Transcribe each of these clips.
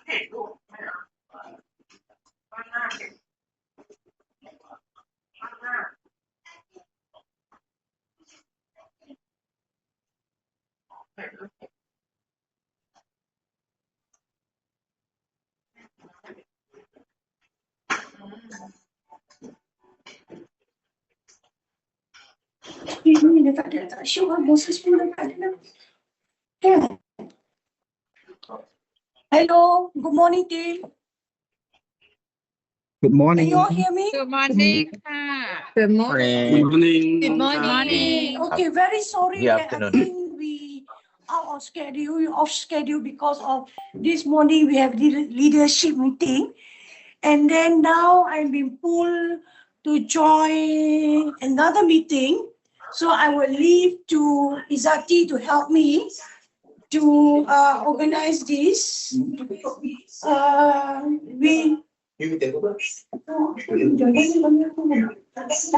Ini tak ada, tak sure boses pun tak ada. Hello, good morning team. Good Can morning. you all hear me? Good morning. Good morning. Good morning. Good morning. Okay, very sorry Good that I afternoon. think we are off schedule because of this morning we have leadership meeting. And then now I've been pulled to join another meeting. So I will leave to Izati to help me to organize this.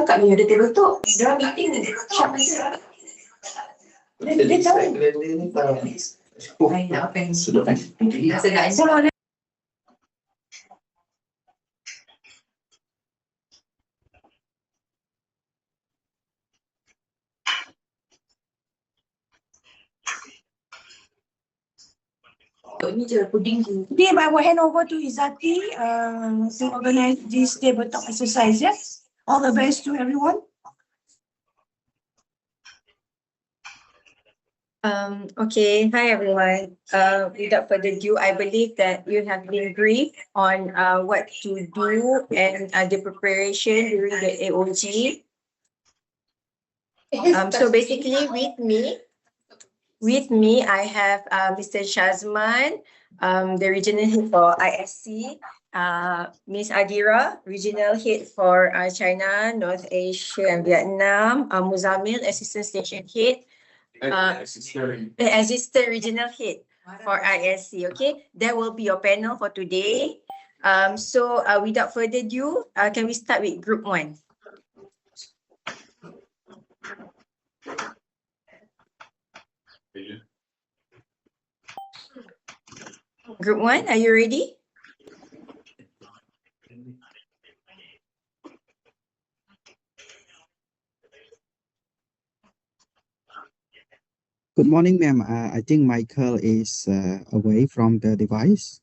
Kat ni ada table tu. Dia meeting ni. Dia tahu. Sudah. Team, I will hand over to Izati to organize this tabletop exercise. Yes, all the best to everyone. Okay, hi everyone. Without further ado, I believe that you have been briefed on what to do and the preparation during the AOG. So basically, with me, I have Mr. Shazman, the regional head for ISC, Ms. Adira, regional head for China, North Asia and Vietnam, Muzamil, assistant station head, assistant regional head for ISC. Okay, that will be your panel for today. So without further ado, can we start with group 1? Group 1, are you ready? Good morning, ma'am. I think Michael is away from the device.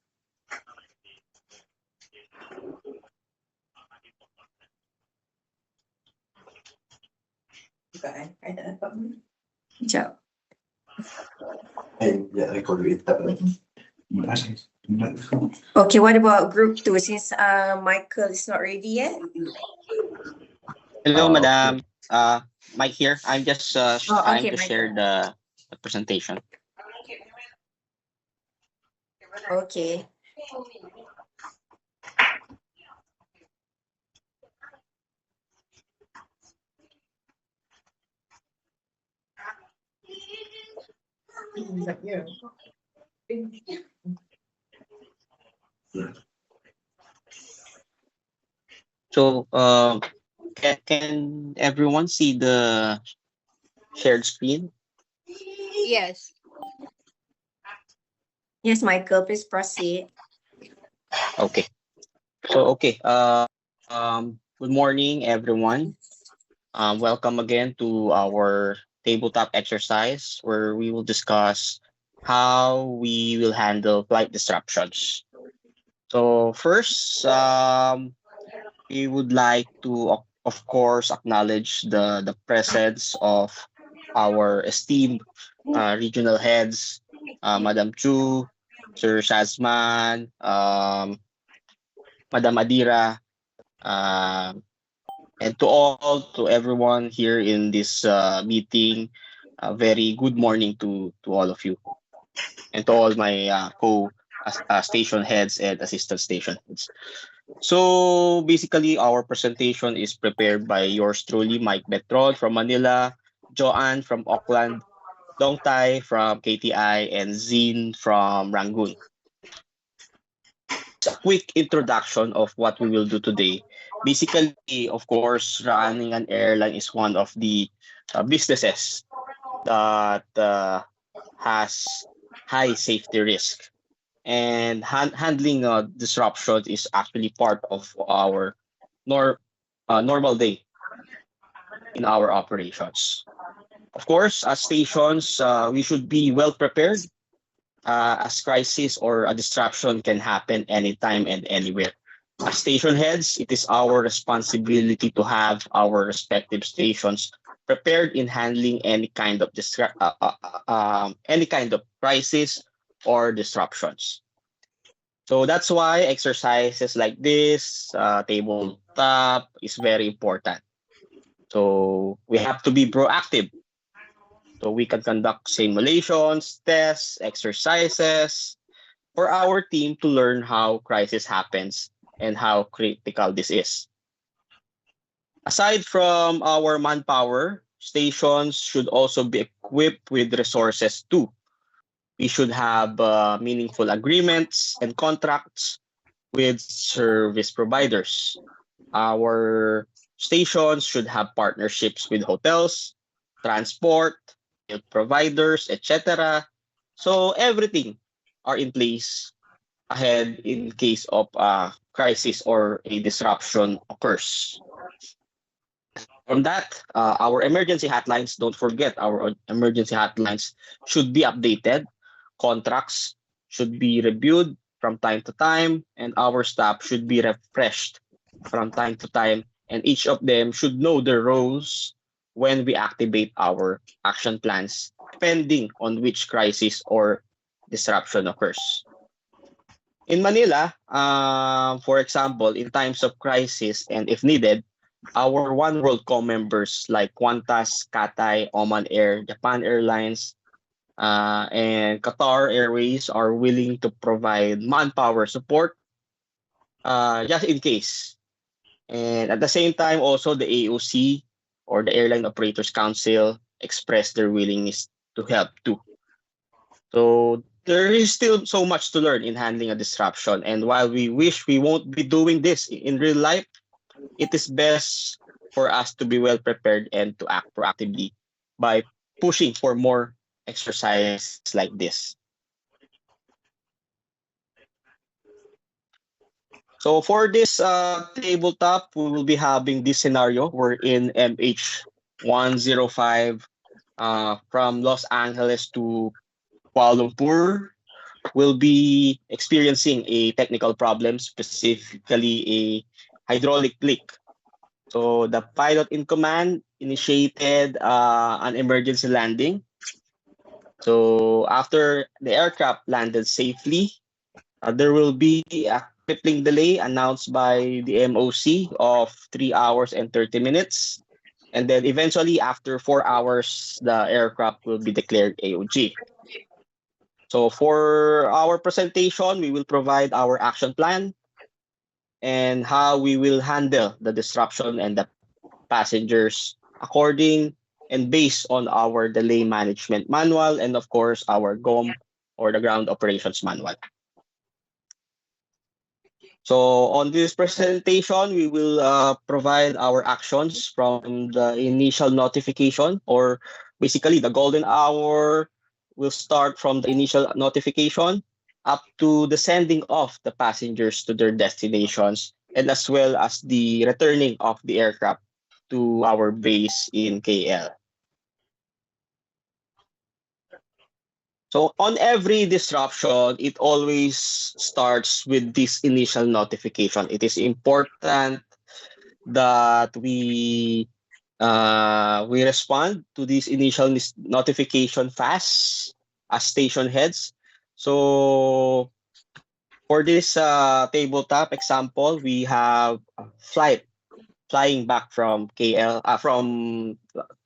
Sekejap. Okay, what about group 2 since Michael is not ready yet? Hello, madam. Mike here. I'm just trying to Michael. share the presentation. Okay. So, can everyone see the shared screen? Yes. Yes, Michael, please proceed. Okay. So, okay. Good morning, everyone. Welcome again to our tabletop exercise where we will discuss how we will handle flight disruptions. So first, we would like to, of course, acknowledge the presence of our esteemed regional heads, Madam Chu, Sir Shazman, Madam Adira, and to everyone here in this meeting, a very good morning to all of you, and to all my station heads and assistant station heads. So basically, our presentation is prepared by yours truly, Mike Betron from Manila, Joanne from Auckland, Dong Tai from KTI, and Zin from Rangoon. A quick introduction of what we will do today. Basically, of course, running an airline is one of the businesses that has high safety risk. and handling disruptions is actually part of our normal day in our operations. Of course, as stations, we should be well prepared as crisis or a disruption can happen anytime and anywhere. As station heads, it is our responsibility to have our respective stations prepared in handling any kind of any kind of crisis or disruptions. So that's why exercises like this, tabletop, is very important. So we have to be proactive. So we can conduct simulations, tests, exercises for our team to learn how crisis happens and how critical this is. Aside from our manpower, stations should also be equipped with resources too. We should have meaningful agreements and contracts with service providers. Our stations should have partnerships with hotels, transport, health providers, etc. So everything are in place ahead in case of a crisis or a disruption occurs. From that, our emergency hotlines, don't forget our emergency hotlines should be updated. Contracts should be reviewed from time to time, and our staff should be refreshed from time to time, and each of them should know their roles when we activate our action plans, depending on which crisis or disruption occurs. In Manila, for example, in times of crisis and if needed, our One World co-members like Qantas, Cathay, Oman Air, Japan Airlines, and Qatar Airways are willing to provide manpower support just in case. And at the same time, also the AOC or the Airline Operators Council expressed their willingness to help too. So there is still so much to learn in handling a disruption. And while we wish we won't be doing this in real life, it is best for us to be well prepared and to act proactively by pushing for more exercises like this. So for this tabletop, we will be having this scenario. We're in MH105 from Los Angeles to Kuala Lumpur. Will be experiencing a technical problem, specifically a hydraulic leak. So the pilot in command initiated an emergency landing. So after the aircraft landed safely, there will be a crippling delay announced by the MOC of 3 hours and 30 minutes. And then eventually after 4 hours, the aircraft will be declared AOG. So for our presentation, we will provide our action plan and how we will handle the disruption and the passengers according and based on our delay management manual and of course our GOM or the ground operations manual. So on this presentation, we will provide our actions from the initial notification, or basically the golden hour will start from the initial notification up to the sending of the passengers to their destinations, and as well as the returning of the aircraft to our base in KL. So on every disruption, it always starts with this initial notification. It is important that we respond to this initial notification fast as station heads. So for this tabletop example, we have a flight flying back from KL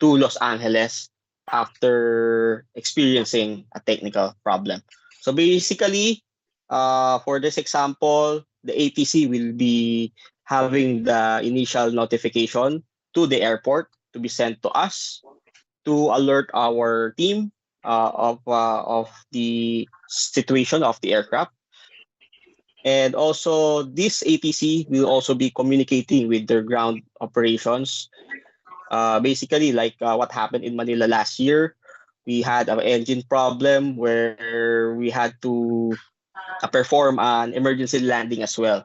to Los Angeles after experiencing a technical problem. So basically, for this example, the ATC will be having the initial notification to the airport to be sent to us to alert our team of the situation of the aircraft. And also, this ATC will also be communicating with their ground operations. Basically, like what happened in Manila last year, we had an engine problem where we had to perform an emergency landing as well.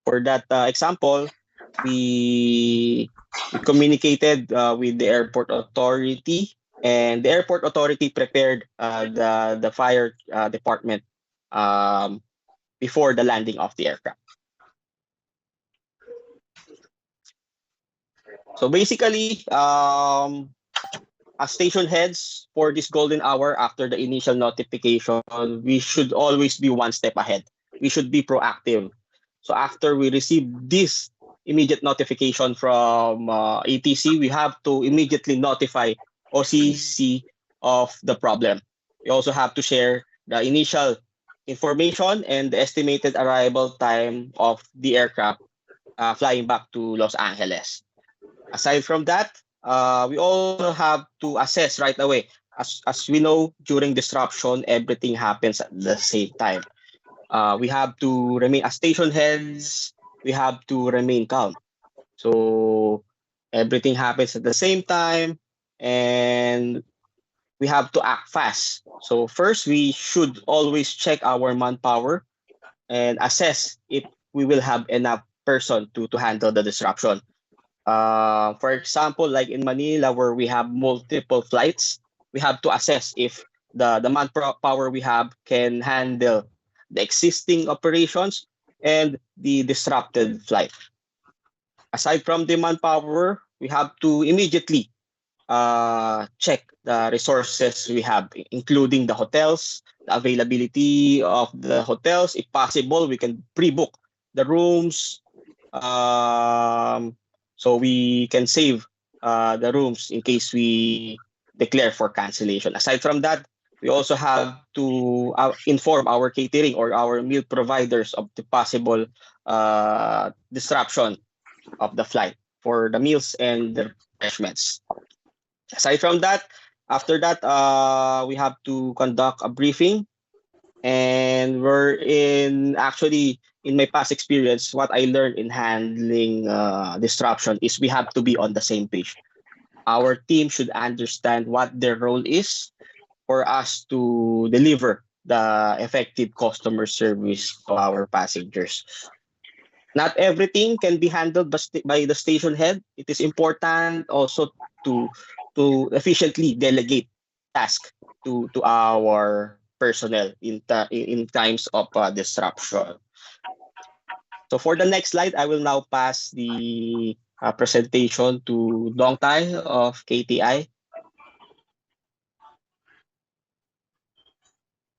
For that example, we communicated with the airport authority, and the airport authority prepared the fire department before the landing of the aircraft. So basically, as station heads for this golden hour after the initial notification, we should always be one step ahead. We should be proactive. So after we receive this immediate notification from ATC, we have to immediately notify OCC of the problem. We also have to share the initial information and the estimated arrival time of the aircraft flying back to Los Angeles. Aside from that, we also have to assess right away. As we know, during disruption, everything happens at the same time. We have to remain as station heads. We have to remain calm. So everything happens at the same time, and we have to act fast. So first, we should always check our manpower and assess if we will have enough person to handle the disruption. For example, like in Manila, where we have multiple flights, we have to assess if the manpower we have can handle the existing operations and the disrupted flight. Aside from the manpower, we have to immediately check the resources we have, including the hotels, the availability of the hotels. If possible, we can pre-book the rooms. So we can save the rooms in case we declare for cancellation. Aside from that, we also have to inform our catering or our meal providers of the possible disruption of the flight for the meals and the refreshments. Aside from that, after that, we have to conduct a briefing, and in my past experience, what I learned in handling disruption is we have to be on the same page. Our team should understand what their role is for us to deliver the effective customer service to our passengers. Not everything can be handled by the station head. It is important also to efficiently delegate tasks to our personnel in times of disruption. So for the next slide, I will now pass the presentation to Dong Tai of KTI.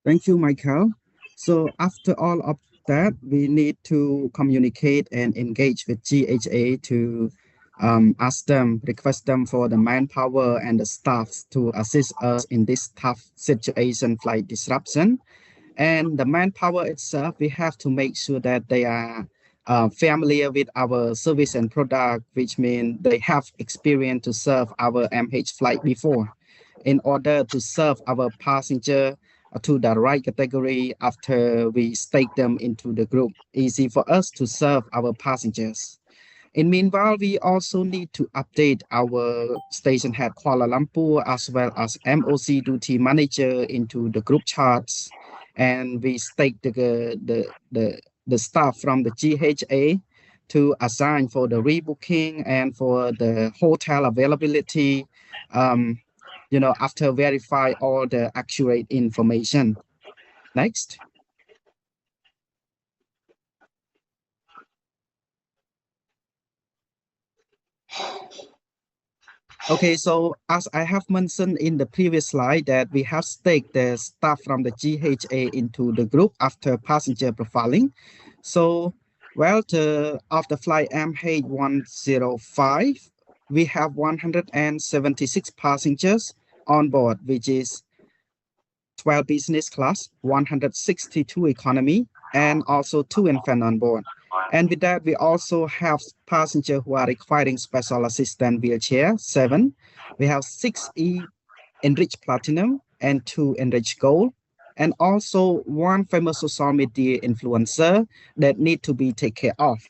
Thank you, Michael. So after all of that, we need to communicate and engage with GHA to ask them, request them for the manpower and the staffs to assist us in this tough situation, flight disruption. And the manpower itself, we have to make sure that they are familiar with our service and product, which means they have experience to serve our MH flight before, in order to serve our passenger to the right category after we stake them into the group. Easy for us to serve our passengers. In meanwhile, we also need to update our station head Kuala Lumpur as well as MOC duty manager into the group charts, and we stake the staff from the GHA to assign for the rebooking and for the hotel availability. After verify all the accurate information. Next. Okay, so as I have mentioned in the previous slide that we have staked the staff from the GHA into the group after passenger profiling. So, of the flight MH105, we have 176 passengers on board, which is 12 business class, 162 economy, and also 2 infant on board. And with that, we also have passengers who are requiring special assistant wheelchair, 7. We have 6 enriched platinum and 2 enriched gold, and also 1 famous social media influencer that need to be taken care of.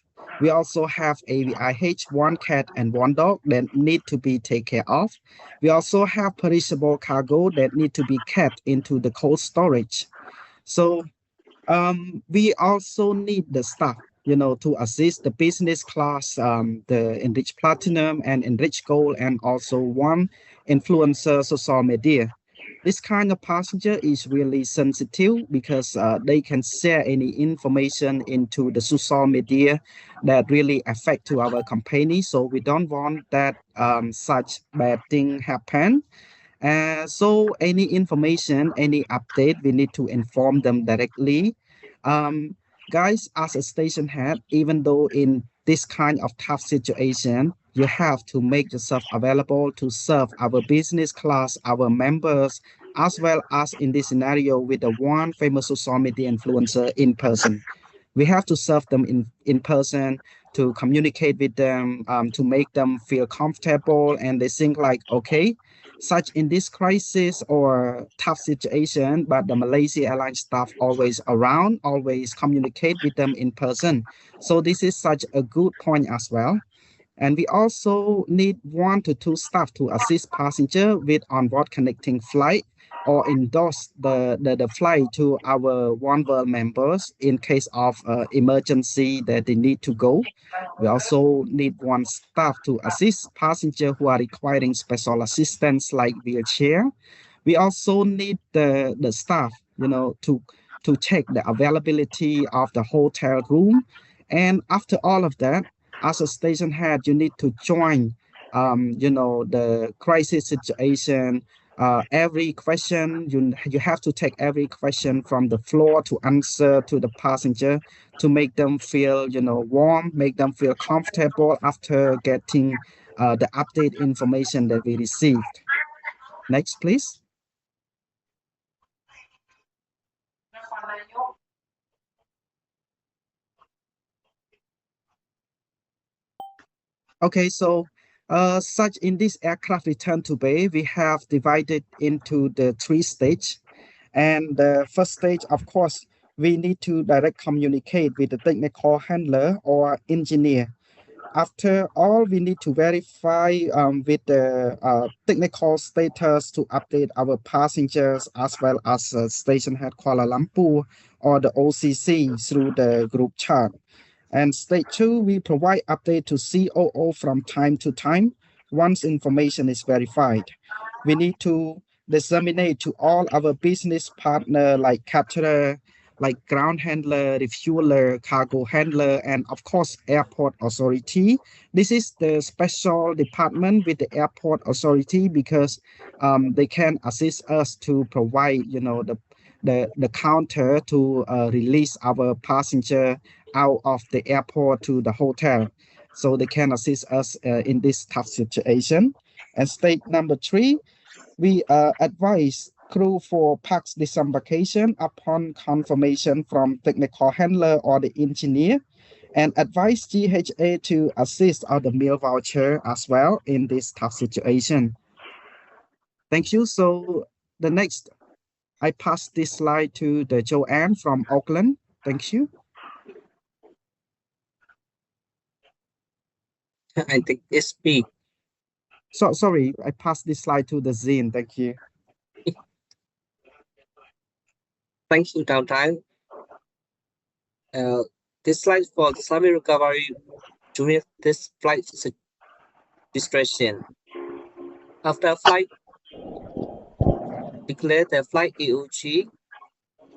We also have AVIH, 1 cat and 1 dog that need to be taken care of. We also have perishable cargo that need to be kept into the cold storage. So We also need the staff, to assist the business class, the Enrich Platinum and Enrich Gold, and also one influencer social media. This kind of passenger is really sensitive because they can share any information into the social media that really affect to our company. So we don't want that such bad thing happen. So any information, any update, we need to inform them directly. Um, Guys, as a station head, even though in this kind of tough situation, you have to make yourself available to serve our business class, our members, as well as in this scenario with the one famous social media influencer in person. We have to serve them in person, to communicate with them, to make them feel comfortable, and they think like, okay, such in this crisis or tough situation, but the Malaysia Airlines staff always around, always communicate with them in person. So this is such a good point as well. And we also need 1 to 2 staff to assist passenger with onboard connecting flight or endorse the flight to our One World members in case of emergency that they need to go. We also need one staff to assist passenger who are requiring special assistance like wheelchair. We also need the staff, to check the availability of the hotel room. And after all of that, as a station head, you need to join, the crisis situation. Every question, you have to take every question from the floor to answer to the passenger to make them feel, warm, make them feel comfortable after getting the update information that we received. Next, please. Okay, so such in this aircraft return to bay, we have divided into the 3 stage. And the first stage, of course, we need to direct communicate with the technical handler or engineer. After all, we need to verify with the technical status to update our passengers as well as station head Kuala Lumpur or the OCC through the group chat. And stage 2, we provide update to COO from time to time once information is verified. We need to disseminate to all our business partner like caterer, like ground handler, refueler, cargo handler, and of course, airport authority. This is the special department with the airport authority because they can assist us to provide, the counter to release our passenger out of the airport to the hotel. So they can assist us in this tough situation. And state number 3, we advise crew for parks disembarkation upon confirmation from technical handler or the engineer, and advise GHA to assist on the meal voucher as well in this tough situation. Thank you. So the next, I pass this slide to the Joanne from Auckland. Thank you. I think it's me. So sorry, I pass this slide to the Zine. Thank you. Thank you, Downtown. This slide for the tsunami recovery during this flight distraction. After flight declare the flight EOG,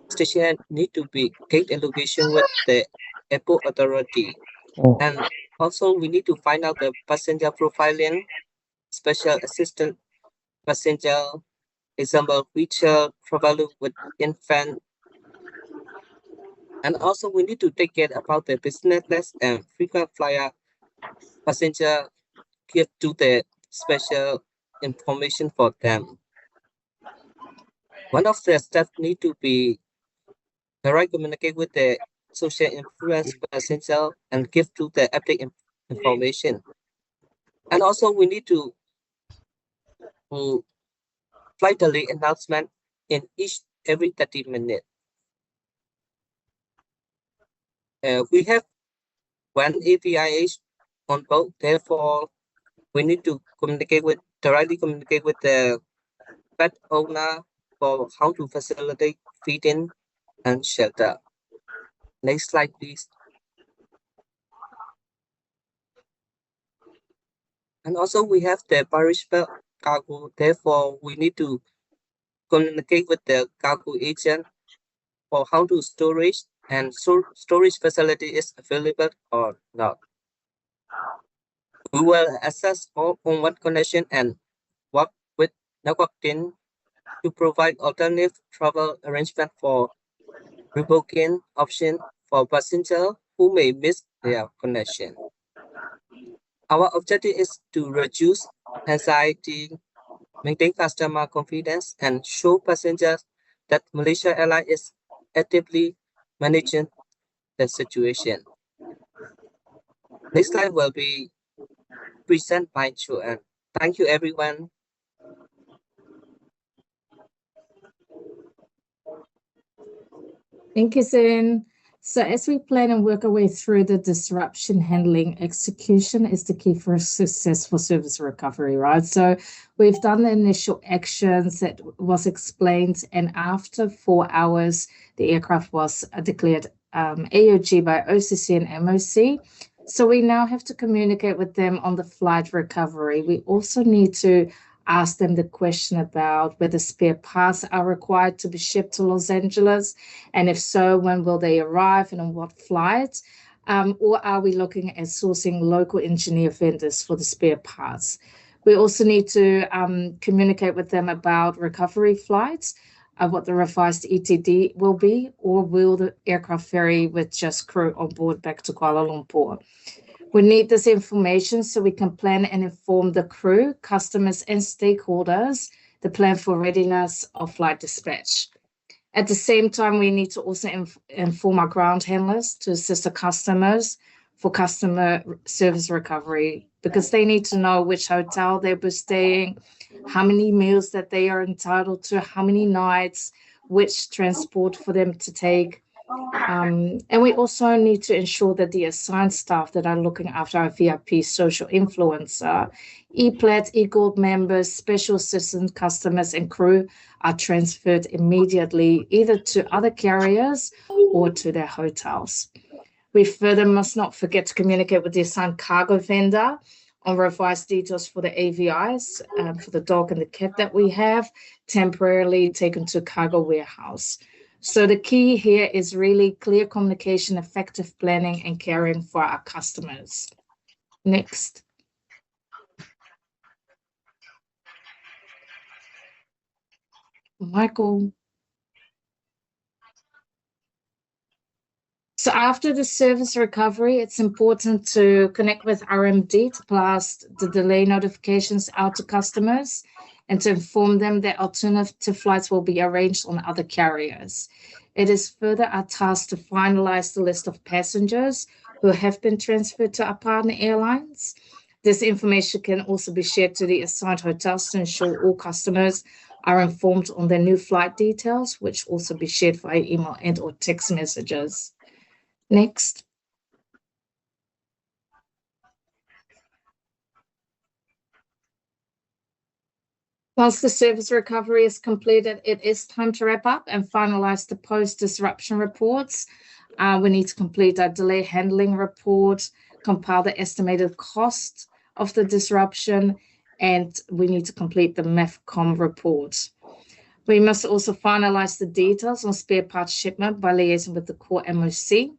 station need to be get a location with the airport authority. And also we need to find out the passenger profiling, special assistant passenger, example, wheelchair, traveler with infant. And also we need to take care about the business and frequent flyer passenger, give to the special information for them. One of the steps need to be direct communicate with the social influence passenger and give to the update information. And also we need to flight delay announcement in every 30 minutes. We have one APIH on board, therefore we need to directly communicate with the pet owner for how to facilitate feeding and shelter. Next slide, please. And also we have the perishable cargo. Therefore, we need to communicate with the cargo agent for how to storage and storage facility is available or not. We will assess all on one connection and work with network team to provide alternative travel arrangement for rebooking option for passengers who may miss their connection. Our objective is to reduce anxiety, maintain customer confidence, and show passengers that Malaysia Airlines is actively managing the situation. Next slide will be presented by Joanne. Thank you, everyone. Thank you, Zin. So as we plan and work our way through the disruption handling, execution is the key for successful service recovery, right? So we've done the initial actions that was explained, and after 4 hours, the aircraft was declared AOG by OCC and MOC. So we now have to communicate with them on the flight recovery. We also need to ask them the question about whether spare parts are required to be shipped to Los Angeles, and if so, when will they arrive and on what flights? Or are we looking at sourcing local engineer vendors for the spare parts? We also need to communicate with them about recovery flights, what the revised ETD will be, or will the aircraft ferry with just crew on board back to Kuala Lumpur? We need this information so we can plan and inform the crew, customers, and stakeholders the plan for readiness of flight dispatch. At the same time, we need to also inform our ground handlers to assist the customers for customer service recovery, because they need to know which hotel they'll be staying, how many meals that they are entitled to, how many nights, which transport for them to take. And we also need to ensure that the assigned staff that are looking after our VIP social influencer, ePlat, eGold members, special assistant customers, and crew are transferred immediately either to other carriers or to their hotels. We further must not forget to communicate with the assigned cargo vendor on revised details for the AVIs, for the dog and the cat that we have temporarily taken to cargo warehouse. So the key here is really clear communication, effective planning, and caring for our customers. Next. Michael. So after the service recovery, it's important to connect with RMD to blast the delay notifications out to customers and to inform them that alternative flights will be arranged on other carriers. It is further our task to finalize the list of passengers who have been transferred to our partner airlines. This information can also be shared to the assigned hotels to ensure all customers are informed on their new flight details, which also be shared via email and or text messages. Next. Once the service recovery is completed, it is time to wrap up and finalize the post-disruption reports. We need to complete our delay handling report, compile the estimated cost of the disruption, and we need to complete the MEFCOM report. We must also finalize the details on spare parts shipment by liaising with the core MOC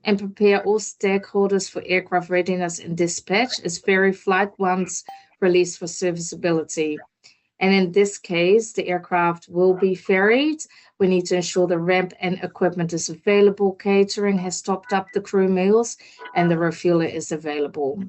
and prepare all stakeholders for aircraft readiness and dispatch as ferry flight once released for serviceability. And in this case, the aircraft will be ferried. We need to ensure the ramp and equipment is available, catering has topped up the crew meals, and the refueler is available.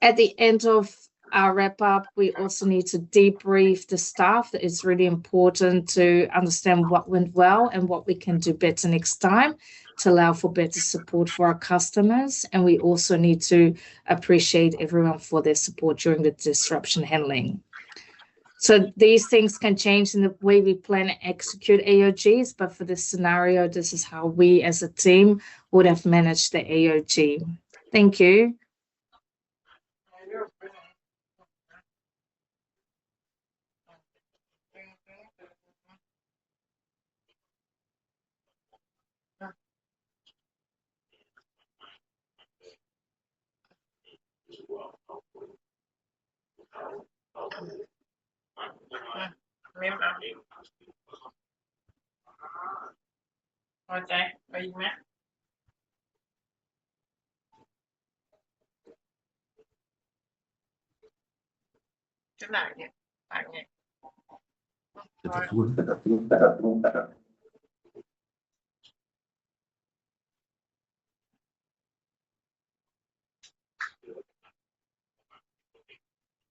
At the end of our wrap up, we also need to debrief the staff. It's really important to understand what went well and what we can do better next time to allow for better support for our customers. And we also need to appreciate everyone for their support during the disruption handling. So these things can change in the way we plan and execute AOGs, but for this scenario, this is how we as a team would have managed the AOG. Thank you.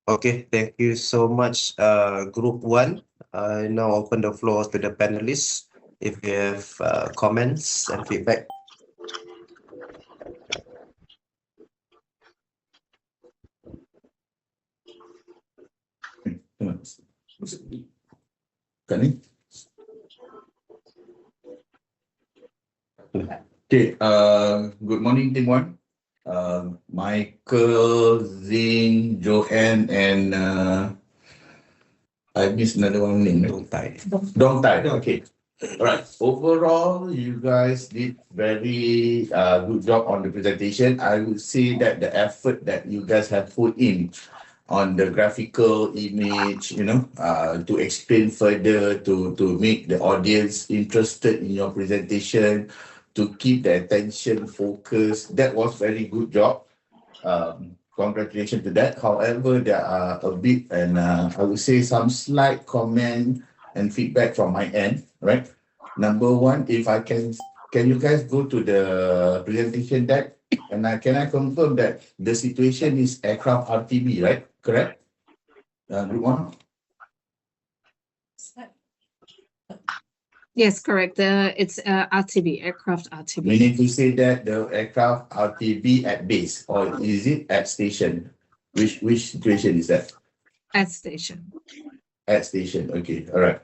Okay, thank you so much, Group 1. I now open the floor to the panelists if you have comments and feedback. Okay, good morning, team one. Michael, Zing, Joanne, and I missed another one name. Dong Tai. Dong Tai. Okay. All right. Overall, you guys did very good job on the presentation. I would say that the effort that you guys have put in on the graphical image, to explain further, to make the audience interested in your presentation, to keep the attention focused. That was very good job. Congratulations to that. However, there are a bit and I would say some slight comment and feedback from my end, right? Number one, if I can you guys go to the presentation deck? And can I confirm that the situation is aircraft RTB, right? Correct? Group one? Yes, correct. It's RTB, aircraft RTB. Meaning to say that the aircraft RTB at base, or is it at station? Which situation is that? At station. At station, okay, all right.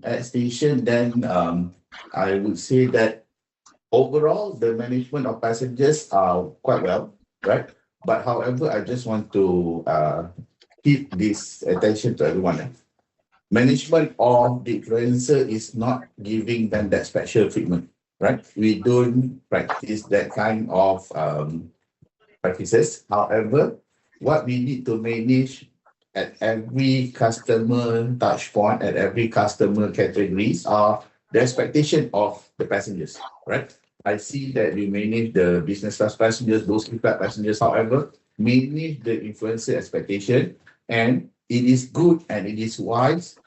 At station, then I would say that overall the management of passengers are quite well, right? But however, I just want to keep this attention to everyone. Management of the influencer is not giving them that special treatment, right? We don't practice that kind of practices. However, what we need to manage at every customer touch point, at every customer categories are the expectation of the passengers, right? I see that you manage the business class passengers, those class passengers, however, manage the influencer expectation, and it is good and it is wise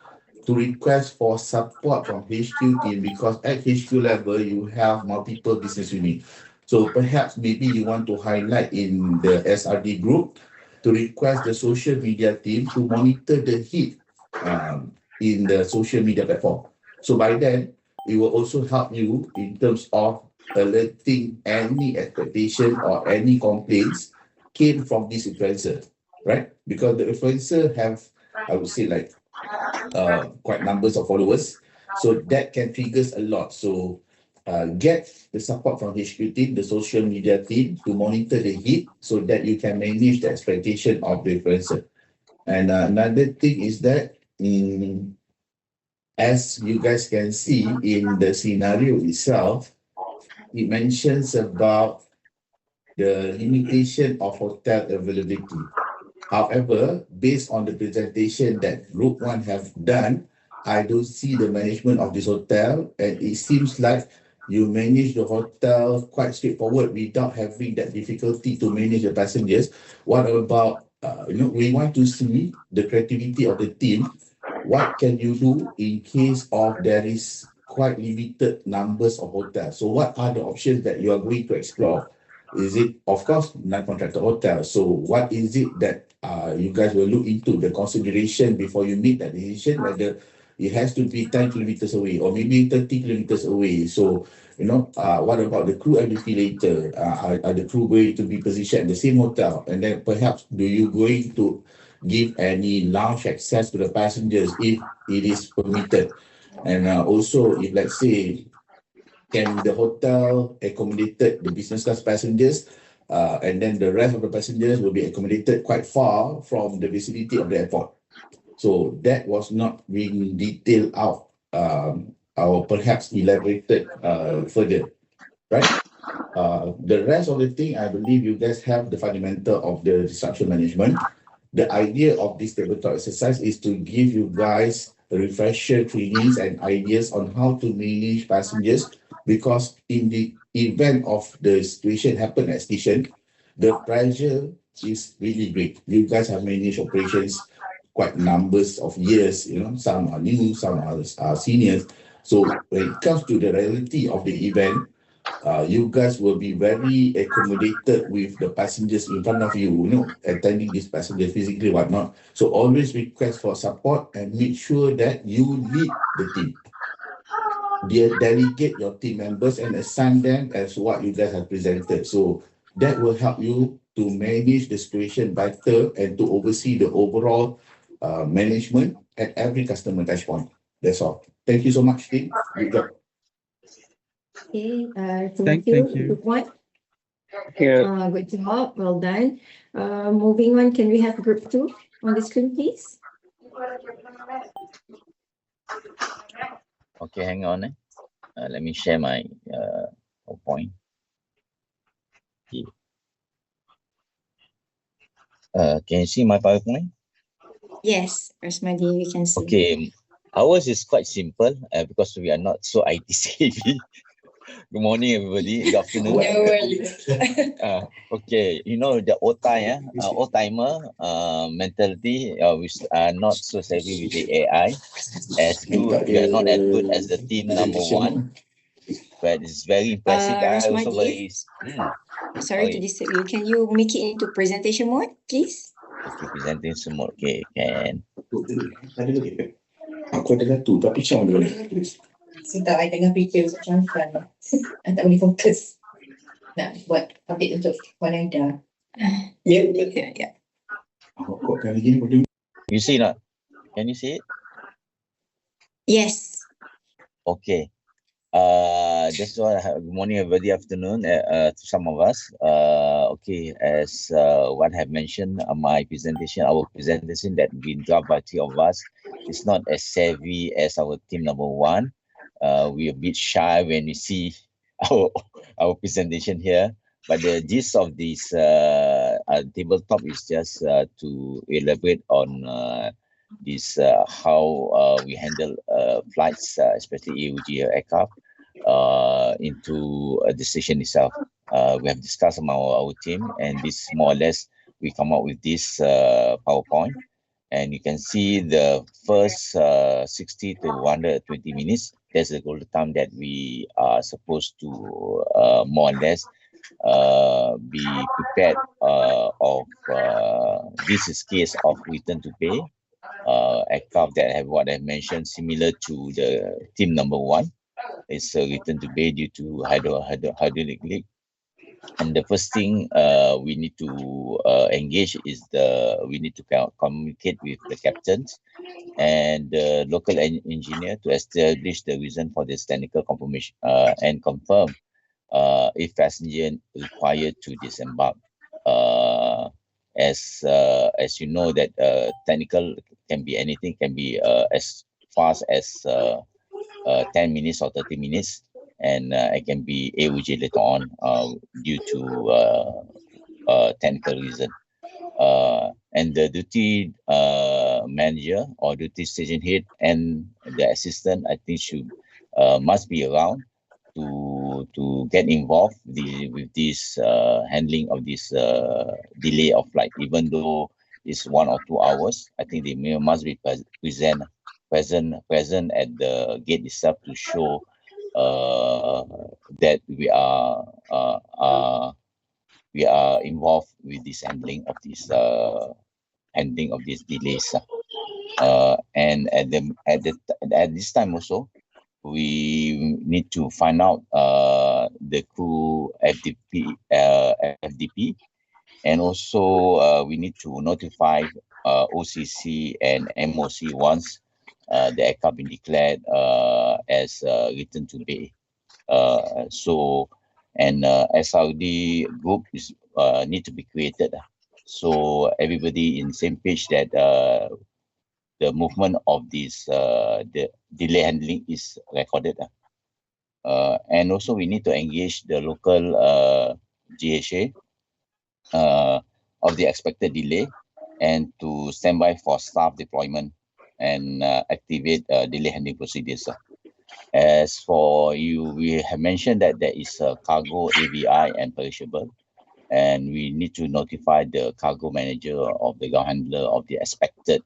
to request for support from HQ team, because at HQ level, you have multiple business units. So perhaps maybe you want to highlight in the SRD group to request the social media team to monitor the hit in the social media platform. So by then, it will also help you in terms of alerting any expectation or any complaints came from this influencer, right? Because the influencer have, I would say, like quite numbers of followers, so that can triggers a lot. So get the support from HQ team, the social media team, to monitor the hit so that you can manage the expectation of the influencer. And another thing is that as you guys can see in the scenario itself, it mentions about the limitation of hotel availability. However, based on the presentation that Group 1 have done, I don't see the management of this hotel, and it seems like you manage the hotel quite straightforward without having that difficulty to manage the passengers. What about, we want to see the creativity of the team. What can you do in case of there is quite limited numbers of hotels? So what are the options that you are going to explore? Is it, of course, non-contracted hotel? So what is it that you guys will look into the consideration before you make that decision, whether it has to be 10 kilometers away or maybe 30 kilometers away? So, what about the crew ability later? Are the crew going to be positioned at the same hotel? And then perhaps do you going to give any lounge access to the passengers if it is permitted? And also, if let's say, can the hotel accommodated the business class passengers, and then the rest of the passengers will be accommodated quite far from the vicinity of the airport? So that was not being detailed out or perhaps elaborated further, right? The rest of the thing, I believe you guys have the fundamental of the disruption management. The idea of this tabletop exercise is to give you guys refresher trainings and ideas on how to manage passengers, because in the event of the situation happen at station, the pressure is really great. You guys have managed operations quite numbers of years, some are new, some are seniors. So when it comes to the reality of the event, you guys will be very accommodated with the passengers in front of you, attending these passengers physically, whatnot. So always request for support and make sure that you lead the team. Delegate your team members and assign them as what you guys have presented. So that will help you to manage the situation better and to oversee the overall management at every customer touch point. That's all. Thank you so much, team. Good job. Okay, Thank you. you. Good point. Here. Good job. Well done. Moving on, can we have group 2 on the screen, please? Okay, hang on. Let me share my PowerPoint. Okay. Can you see my PowerPoint? Yes, Rasmadi, we can see. Okay, ours is quite simple because we are not so IT savvy. Good morning, everybody. Good afternoon. No worries. Okay, the old timer mentality. We are not so savvy with the AI. As good, we are not as good as the team number 1, but it's very impressive. Rasmadi, sorry to disturb you. Can you make it into presentation mode, please? Okay, presentation mode. Okay, can. Aku ada satu, tapi macam mana? Sebentar, I tengah fikir untuk transfer. I tak boleh fokus. Nak buat update untuk Wanida. Ya. Kok kali gini boleh? You see not? Can you see it? Yes. Okay. Just good morning, everybody. Afternoon to some of us. Okay, as what I have mentioned, our presentation that been dropped by 3 of us is not as savvy as our team number 1. We're a bit shy when we see our presentation here, but the gist of this tabletop is just to elaborate on this how we handle flights, especially AOG aircraft, into a decision itself. We have discussed among our team, and this more or less we come up with this PowerPoint, and you can see the first 60 to 120 minutes. That's the golden time that we are supposed to more or less be prepared of this is case of return to pay. Aircraft that have what I mentioned, similar to the team number 1, is return to pay due to hydraulic leak. And the first thing we need to engage is we need to communicate with the captains and the local engineer to establish the reason for this technical confirmation and confirm if passenger required to disembark. As you know that technical can be anything, can be as fast as 10 minutes or 30 minutes, and it can be AOG later on due to technical reason. And the duty manager or duty station head and the assistant, I think, must be around to get involved with this handling of this delay of flight. Even though it's 1 or 2 hours, I think they must be present at the gate itself to show that we are involved with this handling of this delays. And at this time also, we need to find out the crew FDP, and also we need to notify OCC and MOC once the aircraft been declared as return to bay. And SRD group is need to be created, so everybody in same page that the movement of this the delay handling is recorded. And also we need to engage the local GHA of the expected delay and to stand by for staff deployment and activate delay handling procedures. As for you, we have mentioned that there is a cargo, AVI, and perishable. and we need to notify the cargo manager of the ground handler of the expected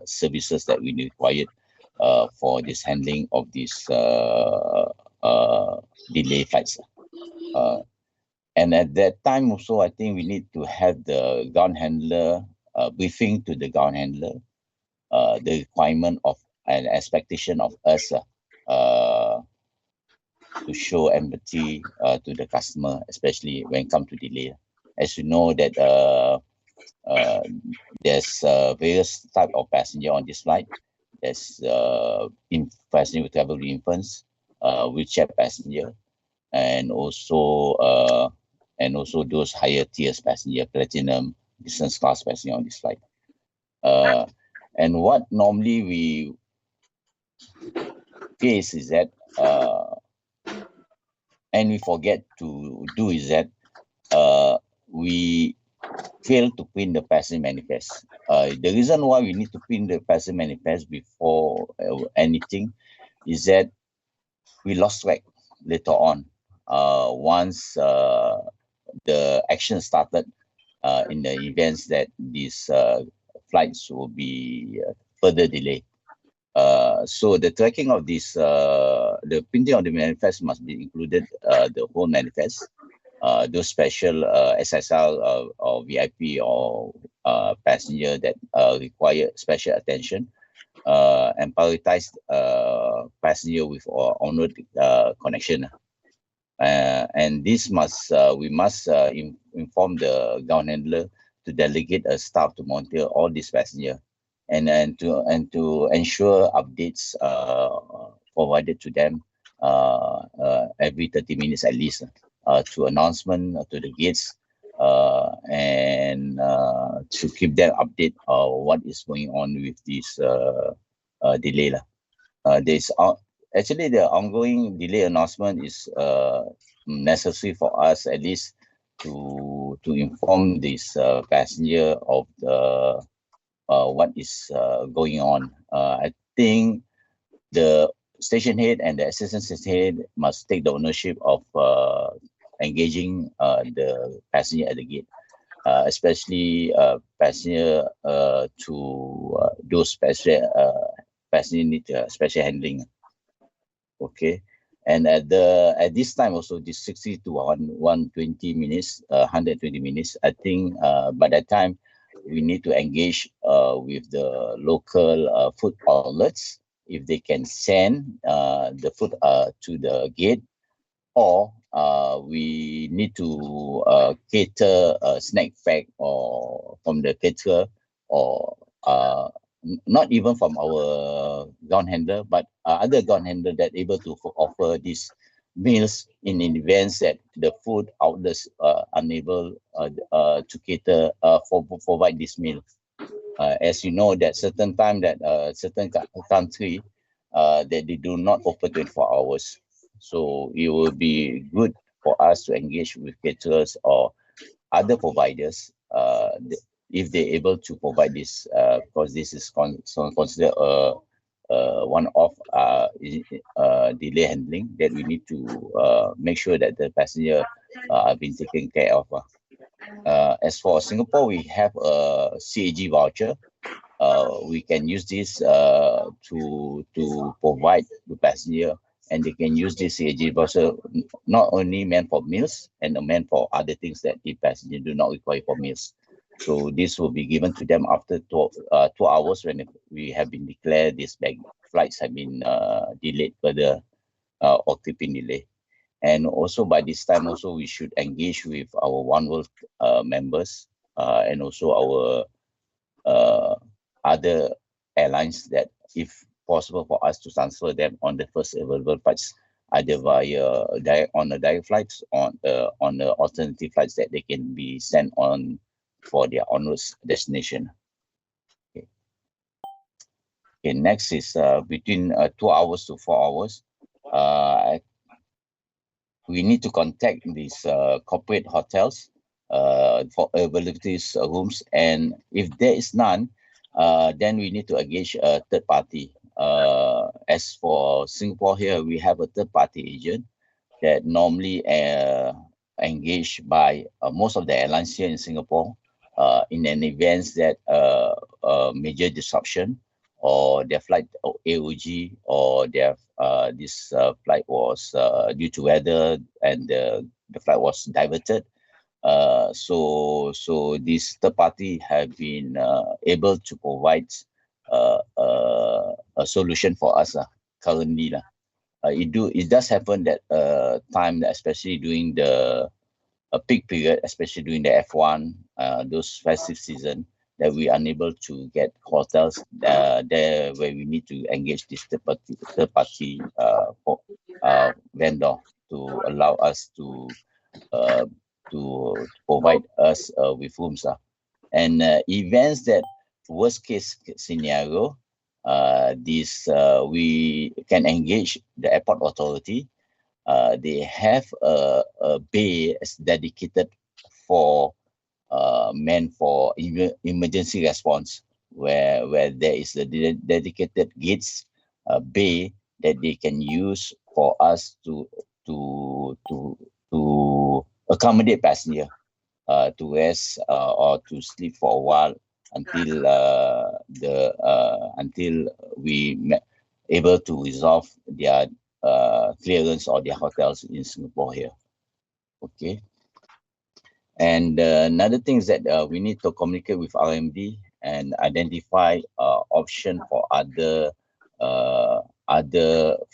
services that we required for this handling of these delay flights. And at that time also, I think we need to have the ground handler briefing to the ground handler the requirement of an expectation of us to show empathy to the customer, especially when it comes to delay. As you know that there's various type of passenger on this flight. There's passenger with travel with infants, wheelchair passenger, and also those higher tiers passenger, platinum, business class passenger on this flight. And what normally we face is that, and we forget to do is that we fail to print the passenger manifest. The reason why we need to print the passenger manifest before anything is that we lost track later on. Once the action started in the events that these flights will be further delayed. So the tracking of this, the printing of the manifest must be included, the whole manifest, those special SSL or VIP or passenger that require special attention, and prioritize passenger with onward connection. And this must we must inform the ground handler to delegate a staff to monitor all these passengers, and to ensure updates provided to them every 30 minutes at least, to announcement to the gates, and to keep them update what is going on with this delay. There's actually the ongoing delay announcement is necessary for us at least to inform this passenger of the what is going on. I think the station head and the assistant station head must take the ownership of engaging the passenger at the gate, especially passenger to those passenger need special handling. Okay, and at this time also, this 60 to 120 minutes, 120 minutes, I think by that time we need to engage with the local food outlets if they can send the food to the gate, or we need to cater a snack pack or from the caterer, or not even from our ground handler, but other ground handler that able to offer these meals in events that the food outlets unable to cater for provide this meal. As you know, that certain time that certain country that they do not open 24 hours. So it will be good for us to engage with caterers or other providers if they're able to provide this, because this is considered one-off delay handling that we need to make sure that the passenger are being taken care of. As for Singapore, we have a CAG voucher. We can use this to provide the passenger, and they can use this CAG voucher not only meant for meals and meant for other things that the passenger do not require for meals. So this will be given to them after 2 hours when we have been declared these flights have been delayed further or tripping delay. And also by this time also we should engage with our One World members and also our other airlines, that if possible for us to transfer them on the first available flights, either via direct flights on the alternative flights that they can be sent on for their onwards destination. Okay. Okay, next is between 2 hours to 4 hours. We need to contact these corporate hotels for availability rooms, and if there is none, then we need to engage a third party. As for Singapore here, we have a third party agent that normally engaged by most of the airlines here in Singapore in an event that major disruption or their flight AOG or their this flight was due to weather and the flight was diverted. So this third party have been able to provide a solution for us currently. It does happen that time, especially during the peak period, especially during the F1, those festive season, that we are unable to get hotels there where we need to engage this third party vendor to allow us to provide us with rooms. And events that worst case scenario, we can engage the airport authority. They have a bay dedicated for meant for emergency response, where there is a dedicated gates bay that they can use for us to accommodate passenger to rest or to sleep for a while until we able to resolve their clearance or their hotels in Singapore here. Okay. And another thing is that we need to communicate with RMD and identify option for other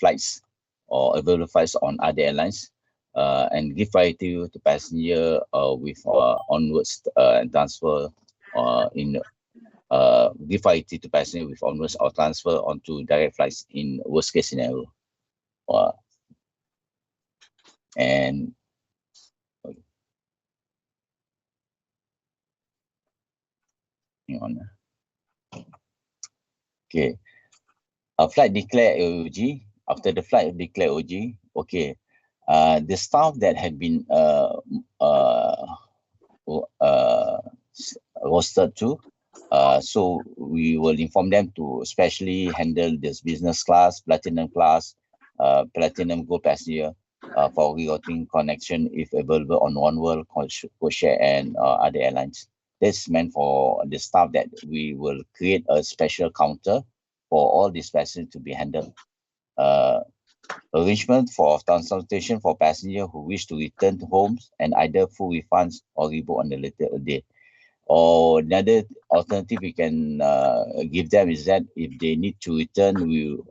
flights or available flights on other airlines, and give priority to passenger with onwards and transfer give priority to passenger with onwards or transfer onto direct flights in worst case scenario. And on. Okay. A flight declare AOG. After the flight declare AOG, okay. The staff that had been rostered to, so we will inform them to especially handle this business class, platinum platinum gold passenger for rerouting connection if available on Oneworld, Codeshare, and other airlines. This meant for the staff that we will create a special counter for all these passengers to be handled. Arrangement for transportation for passengers who wish to return to homes and either full refunds or rebook on the later day. Or another alternative we can give them is that if they need to return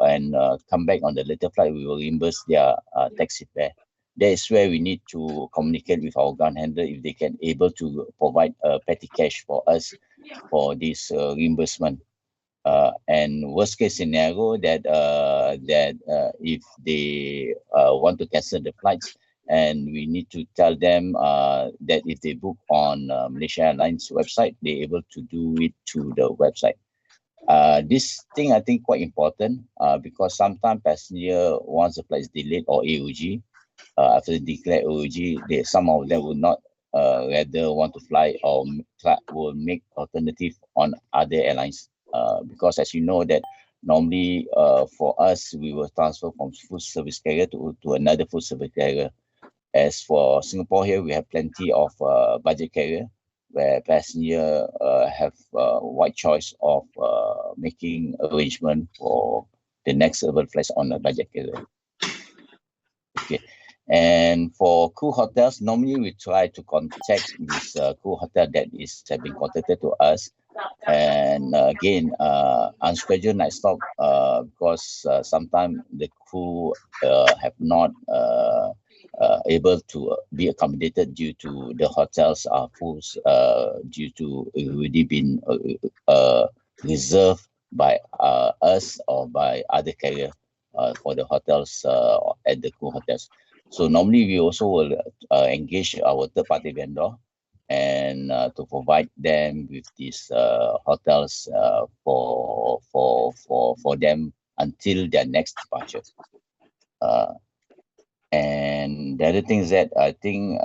and come back on the later flight, we will reimburse their taxi fare. That is where we need to communicate with our ground handler if they can able to provide petty cash for us for this reimbursement. And worst case scenario that if they want to cancel the flights, and we need to tell them that if they book on Malaysia Airlines website, they're able to do it through the website. This thing I think quite important because sometimes passenger once the flight is delayed or AOG, after they declare AOG, some of them will not rather want to fly or will make alternative on other airlines. Because as you know that normally for us, we will transfer from full service carrier to another full service carrier. As for Singapore here, we have plenty of budget carrier where passenger have wide choice of making arrangement for the next available flights on a budget carrier. Okay. And for crew hotels, normally we try to contact this crew hotel that have been contacted to us. And again, unscheduled night stop because sometimes the crew have not able to be accommodated due to the hotels are full due to already been reserved by us or by other carrier for the hotels at the crew hotels. So normally we also will engage our third party vendor and to provide them with these hotels for them until their next departure. And the other thing is that I think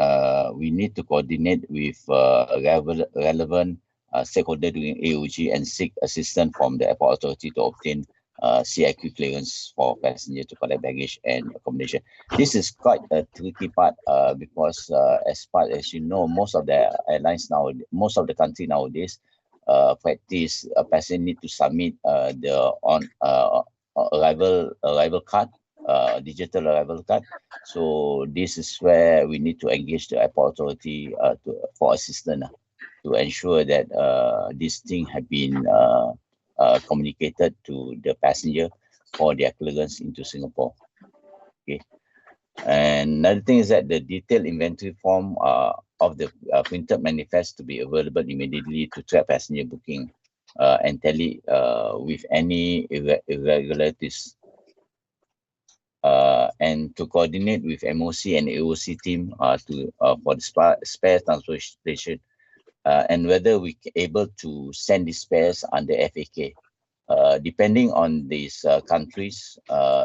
we need to coordinate with relevant stakeholder during AOG and seek assistance from the airport authority to obtain CIQ clearance for passenger to collect baggage and accommodation. This is quite a tricky part because as you know, most of the airlines now, most of the country nowadays practice a passenger need to submit the arrival card, digital arrival card. So this is where we need to engage the airport authority for assistance to ensure that this thing have been communicated to the passenger for their clearance into Singapore. Okay. And another thing is that the detailed inventory form of the printed manifest to be available immediately to track passenger booking and tally with any irregularities. And to coordinate with MOC and AOC team for the spare transportation, and whether we able to send these spares under FAK. Depending on these countries,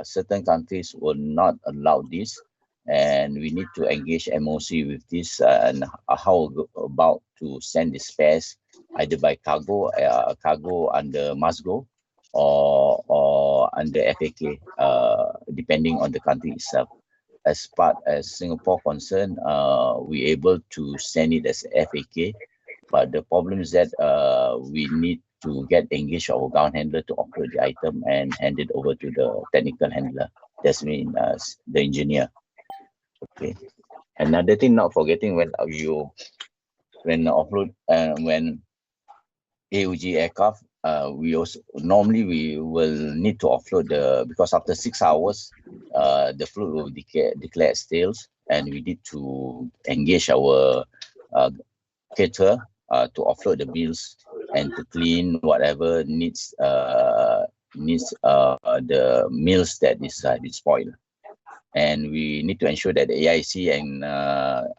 certain countries will not allow this, and we need to engage MOC with this and how about to send the spares either by cargo under Masgo or under FAK, depending on the country itself. As Singapore concerned, we able to send it as FAK, but the problem is that we need to get engaged our ground handler to offload the item and hand it over to the technical handler. That's mean the engineer. Okay. Another thing, not forgetting when offload when AOG aircraft, we also normally we will need to offload because after 6 hours, the fluid will declare stales, and we need to engage our caterer to offload the bills and to clean whatever needs the meals that is spoiled. And we need to ensure that the AIC and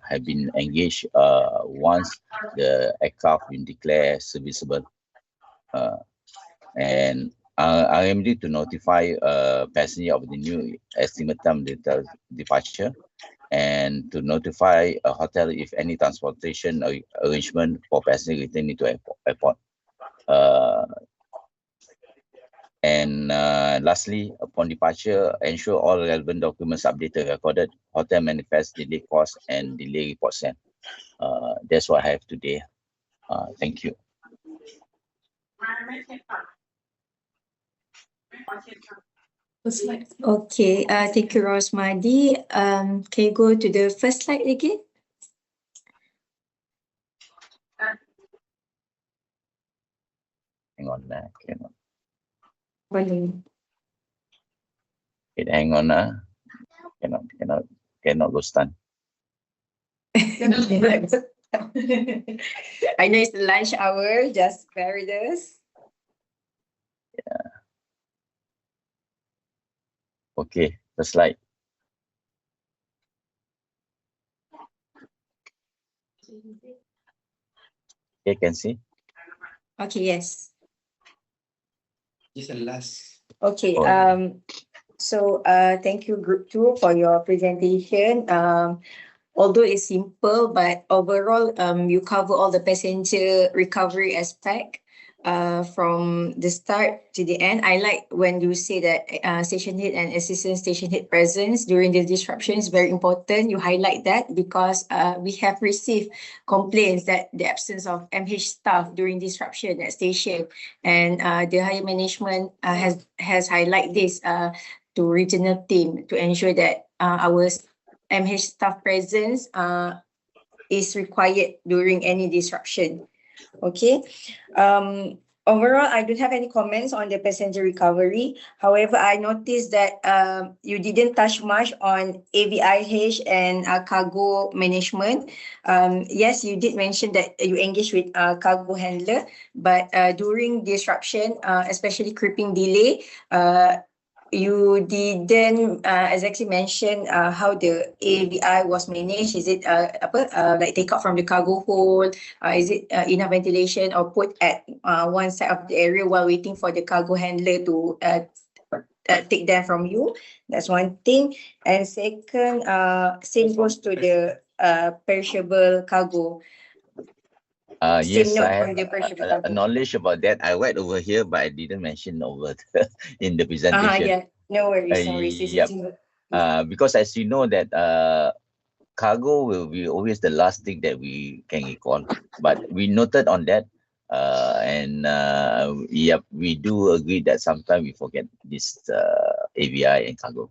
have been engaged once the aircraft been declared serviceable. And RMD to notify passenger of the new estimate time departure, and to notify a hotel if any transportation arrangement for passenger returning to airport. And lastly, upon departure, ensure all relevant documents updated, recorded, hotel manifest, delay cost, and delay report sent. That's what I have today. Thank you. Okay, thank you, Rosmadi. Can you go to the first slide again? Hang on, cannot. Boleh. Hang on, cannot go stun. I know it's the lunch hour, just bear with us. Yeah. Okay, first slide. Okay, can see? Okay, yes. Just the last. Okay, Oh. so thank you, Group 2, for your presentation. Although it's simple, but overall, you cover all the passenger recovery aspect from the start to the end. I like when you say that station head and assistant station head presence during the disruption is very important. You highlight that because we have received complaints that the absence of MH staff during disruption at station, and the higher management has highlighted this to regional team to ensure that our MH staff presence is required during any disruption. Okay. Overall, I don't have any comments on the passenger recovery. However, I noticed that you didn't touch much on AVIH and cargo management. Yes, you did mention that you engage with cargo handler, but during disruption, especially creeping delay, you didn't exactly mention how the AVI was managed. Is it like take out from the cargo hold? Is it enough ventilation or put at one side of the area while waiting for the cargo handler to take them from you? That's one thing. And second, same goes to the perishable cargo. Yes, note I have on the pressure a recovery. knowledge about that. I went over here, but I didn't mention over in the presentation. Yeah, no worries, no worries. Yep. Because as you know that cargo will be always the last thing that we can recall. But we noted on that, and yep, we do agree that sometimes we forget this AVI and cargo.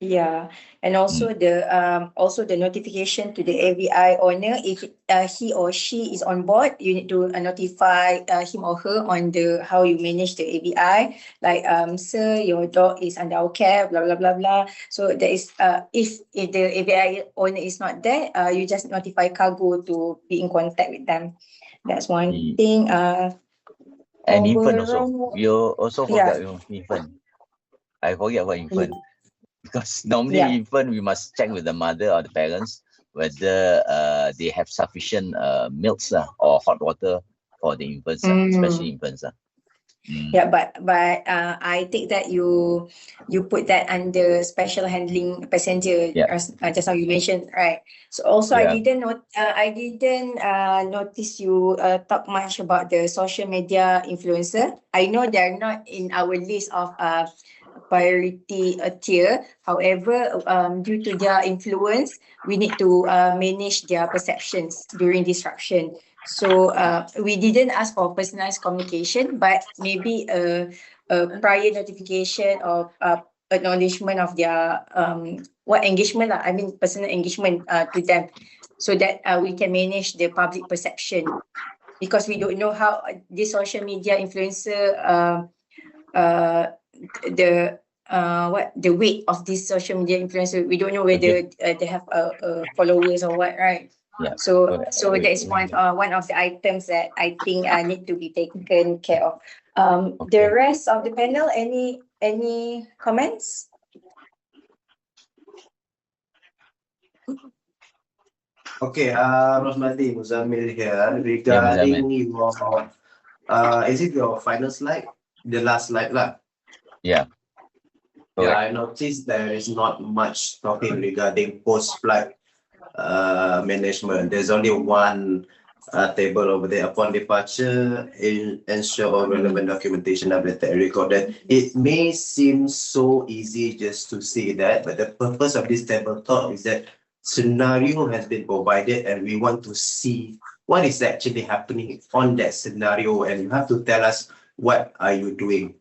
Yeah, and also the notification to the AVI owner, if he or she is on board, you need to notify him or her on the how you manage the AVI. Like sir, your dog is under our care, blah blah blah blah. So there is if the AVI owner is not there, you just notify cargo to be in contact with them. That's one thing. And infant also. overall, You also yeah. forgot infant. I forget about infant. Because normally Yeah. infant, we must check with the mother or the parents whether they have sufficient milks or hot water for the infants, especially infants. Yeah, but I think that you put that under special handling passenger, as just now you mentioned, right? So also I didn't notice you talk much about the social media influencer. I know they're not in our list of priority tier. However, due to their influence, we need to manage their perceptions during disruption. So we didn't ask for personalized communication, but maybe a prior notification or acknowledgement of their what engagement I mean personal engagement to them, so that we can manage the public perception, because we don't know how this social media influencer the weight of this social media influencer. We don't know whether they have followers or what, right? Yeah. So that is one of the items that I think need to be taken care of. The rest of the panel, any comments? Okay, Rosmadi Muzamil here regarding your is it your final slide? The last slide lah. Yeah. Yeah, I noticed there is not much talking regarding post-flight management. There's only one table over there. Upon departure, ensure all relevant documentation updated and recorded. It may seem so easy just to say that, but the purpose of this tabletop is that scenario has been provided and we want to see what is actually happening on that scenario, and you have to tell us what are you doing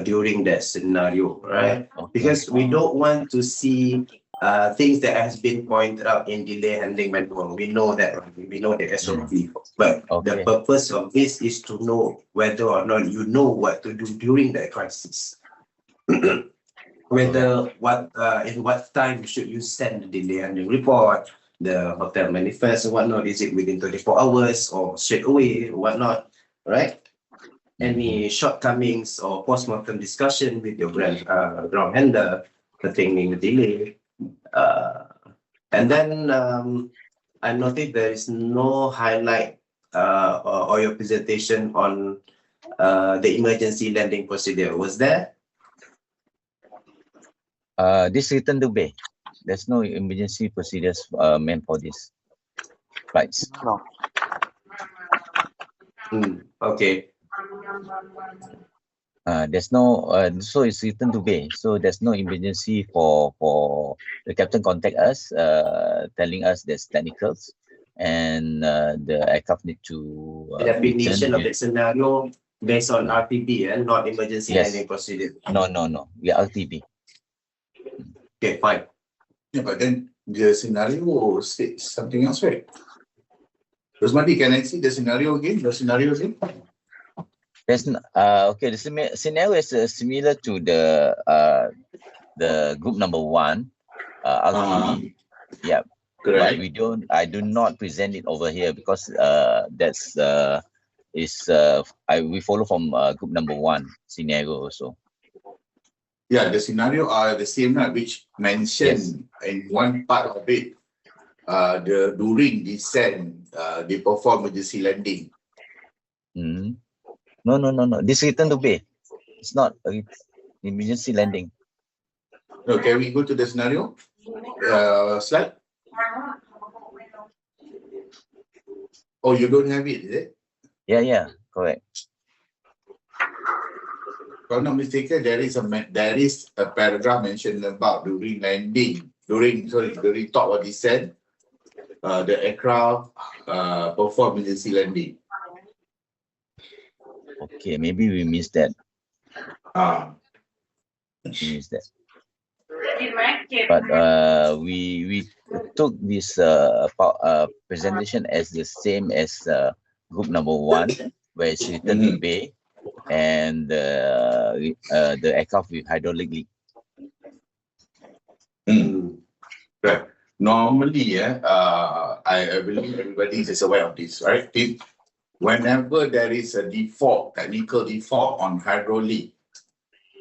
during that scenario, right? Because we don't want to see things that has been pointed out in delay handling manual. We know that, we know the SOP, but the purpose of this is to know whether or not you know what to do during that crisis. Whether in what time should you send the delay handling report, the hotel manifest or whatnot. Is it within 24 hours or straight away or whatnot, right? Any shortcomings or post-mortem discussion with your ground handler pertaining the delay. And then I noticed there is no highlight or your presentation on the emergency landing procedure. Was there? This return to bay. There's no emergency procedures meant for this flights. No. Okay. There's no so it's return to bay. So there's no emergency for the captain contact us, telling us there's technicals, and the aircraft need to definition of the scenario based on RTB and not emergency landing procedure. No. We are RTB. Okay, fine. Yeah, but then the scenario states something else, right? Rosmadi, can I see the scenario again? There's okay. The scenario is similar to the group number 1, RTB. Yeah, correct. But I do not present it over here because that's we follow from group number 1 scenario also. Yeah, the scenario are the same, which mentioned in one part of it, during descent, they perform emergency landing. No. This return to bay. It's not emergency landing. No, can we go to the scenario slide? Oh, you don't have it, is it? Yeah, correct. If I'm not mistaken, there is a paragraph mentioned about during landing, during top or descent, the aircraft perform emergency landing. Okay, maybe we missed that. We missed that. But we took this presentation as the same as group number 1, where it's written to bay, and the aircraft with hydraulic leak. Right. Normally, I believe everybody is aware of this, right? Whenever there is a technical default on hydraulic,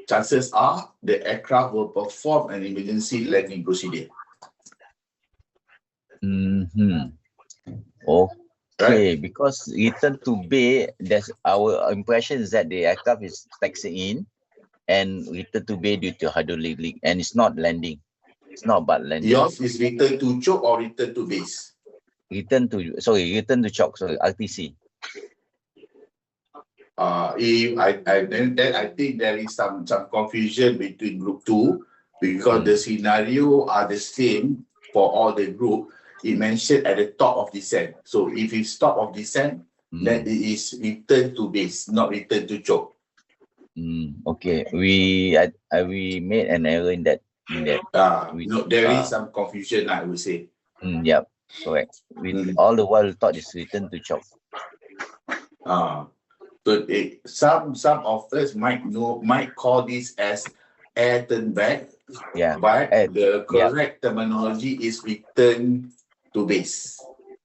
chances are the aircraft will perform an emergency landing procedure. Okay, because return to bay, that's our impression is that the aircraft is taxiing in and return to bay due to hydraulic leak, and it's not landing. It's not about landing. Yours is return to choke or return to base? Return to choke, RTC. Then I think there is some confusion between group 2 because the scenario are the same for all the group. It mentioned at the top of descent. So if it's top of descent, then it is return to base, not return to choke. Okay, we made an error in that. No, there is some confusion, I would say. Yeah, correct. We all the while thought it's return to choke. So some of us might call this as air turn back. Yeah. But the correct terminology is return to base.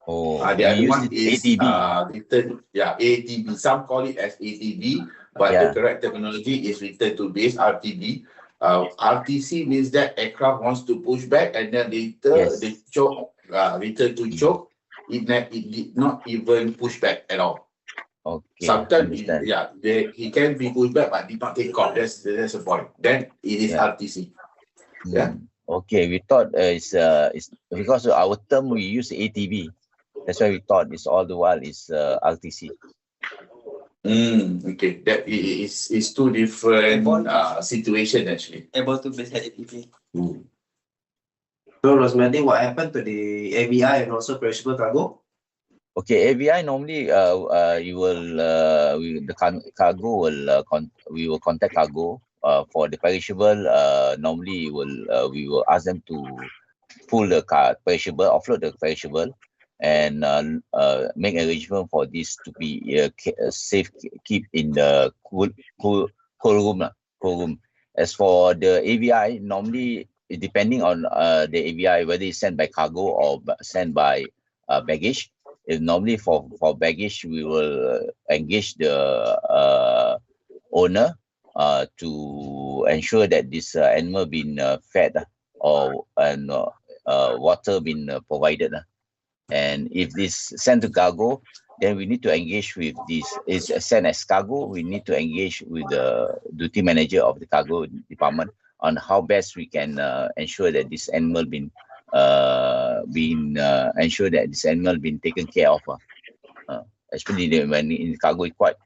The other one is return. ATB. Some call it as ATB, but the correct terminology is return to base, RTB. RTC means that aircraft wants to push back and then later they choke, return to choke. It did not even push back at all. Okay. Sometimes he can be pushed back but did not take off. That's the point. Then it is RTC. Okay, we thought it's because of our term we use ATB. That's why we thought it's all the while is RTC. Okay, that is two different situation actually. Able to base ATB. So Rosmedy, what happened to the AVI and also perishable cargo? Okay, AVI normally you will the cargo will we will contact cargo for the perishable. Normally we will ask them to pull the perishable, offload the perishable, and make arrangement for this to be safe, keep in the cool room. As for the AVI, normally depending on the AVI whether it's sent by cargo or sent by baggage. Normally for baggage, we will engage the owner to ensure that this animal been fed and water been provided. And if this sent to cargo, then we need to engage with this. It's sent as cargo. We need to engage with the duty manager of the cargo department on how best we can ensure that this animal been ensure that this animal been taken care of. Especially when in cargo is quite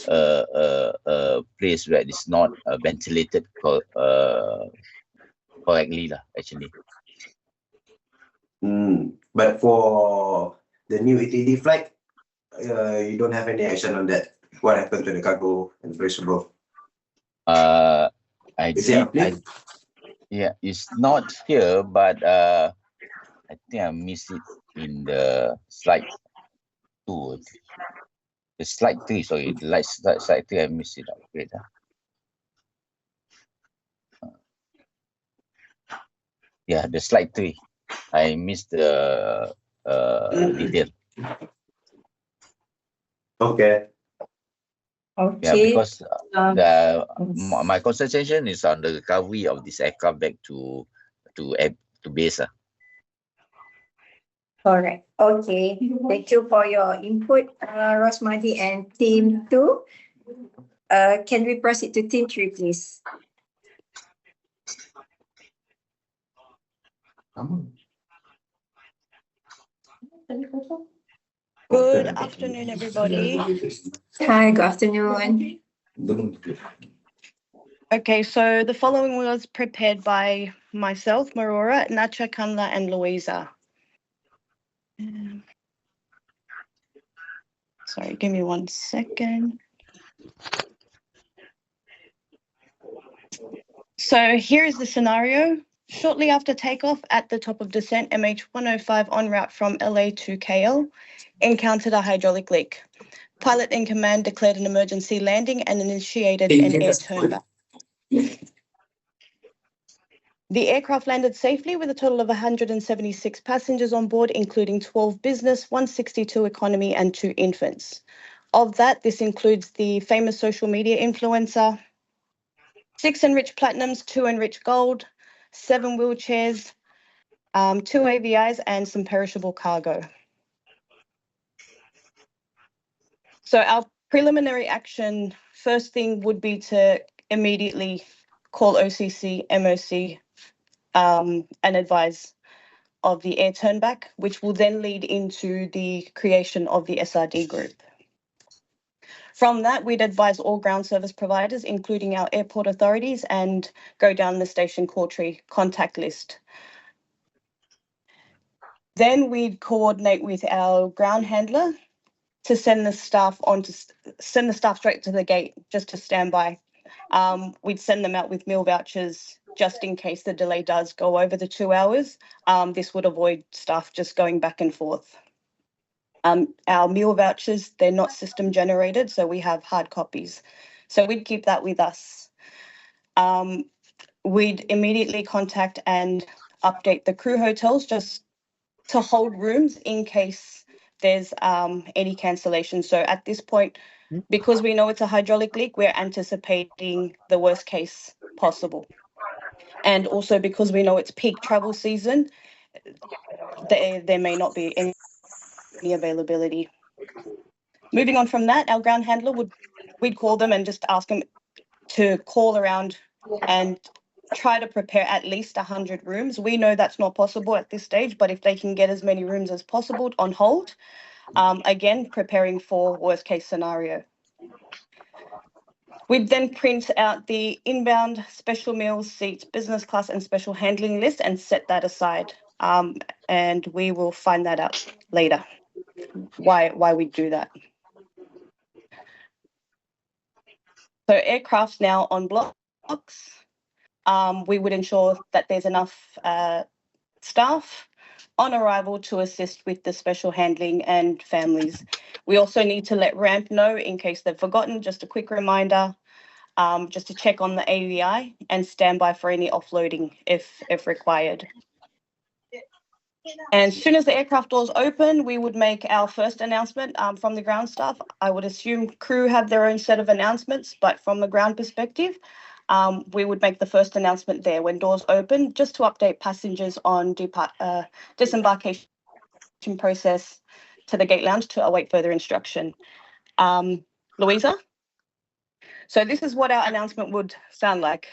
a place where it's not ventilated correctly actually. But for the new ETD flight, you don't have any action on that. What happened to the cargo and perishable? It's not here, but I think I missed it in the slide 2. The slide 3, sorry, the slide 3, I missed it. Great. The slide 3. I missed the detail. Okay. Yeah, because my concentration is on the recovery of this aircraft back to base. All right. Okay. Thank you for your input, Rosmedy and Team 2. Can we proceed to Team 3, please? Good afternoon, everybody. Hi, good afternoon. Okay, so the following was prepared by myself, Marora, Nacha, Kanla, and Louisa. Sorry, give me 1 second. So here is the scenario. Shortly after takeoff at the top of descent, MH105 en route from LA to KL encountered a hydraulic leak. Pilot in command declared an emergency landing and initiated an air turnback. The aircraft landed safely with a total of 176 passengers on board, including 12 business, 162 economy, and 2 infants. Of that, this includes the famous social media influencer, 6 enriched platinums, 2 enriched gold, 7 wheelchairs, 2 AVIs, and some perishable cargo. So our preliminary action, first thing would be to immediately call OCC, MOC, and advise of the air turnback, which will then lead into the creation of the SRD group. From that, we'd advise all ground service providers, including our airport authorities, and go down the station call tree contact list. Then we'd coordinate with our ground handler to send the staff straight to the gate just to stand by. We'd send them out with meal vouchers just in case the delay does go over the 2 hours. This would avoid staff just going back and forth. Our meal vouchers, they're not system generated, so we have hard copies. So we'd keep that with us. We'd immediately contact and update the crew hotels just to hold rooms in case there's any cancellation. So at this point, because we know it's a hydraulic leak, we're anticipating the worst case possible. And also because we know it's peak travel season, there may not be any availability. Moving on from that, our ground handler we'd call them and just ask them to call around and try to prepare at least 100 rooms. We know that's not possible at this stage, but if they can get as many rooms as possible on hold, again, preparing for worst case scenario. We'd then print out the inbound special meals, seats, business class, and special handling list and set that aside. And we will find that out later, why we do that. So aircraft now on blocks. We would ensure that there's enough staff on arrival to assist with the special handling and families. We also need to let ramp know in case they've forgotten. Just a quick reminder, just to check on the AVI and stand by for any offloading if required. And as soon as the aircraft doors open, we would make our first announcement from the ground staff. I would assume crew have their own set of announcements, but from the ground perspective, we would make the first announcement there when doors open, just to update passengers on disembarkation process to the gate lounge to await further instruction. Louisa? So this is what our announcement would sound like.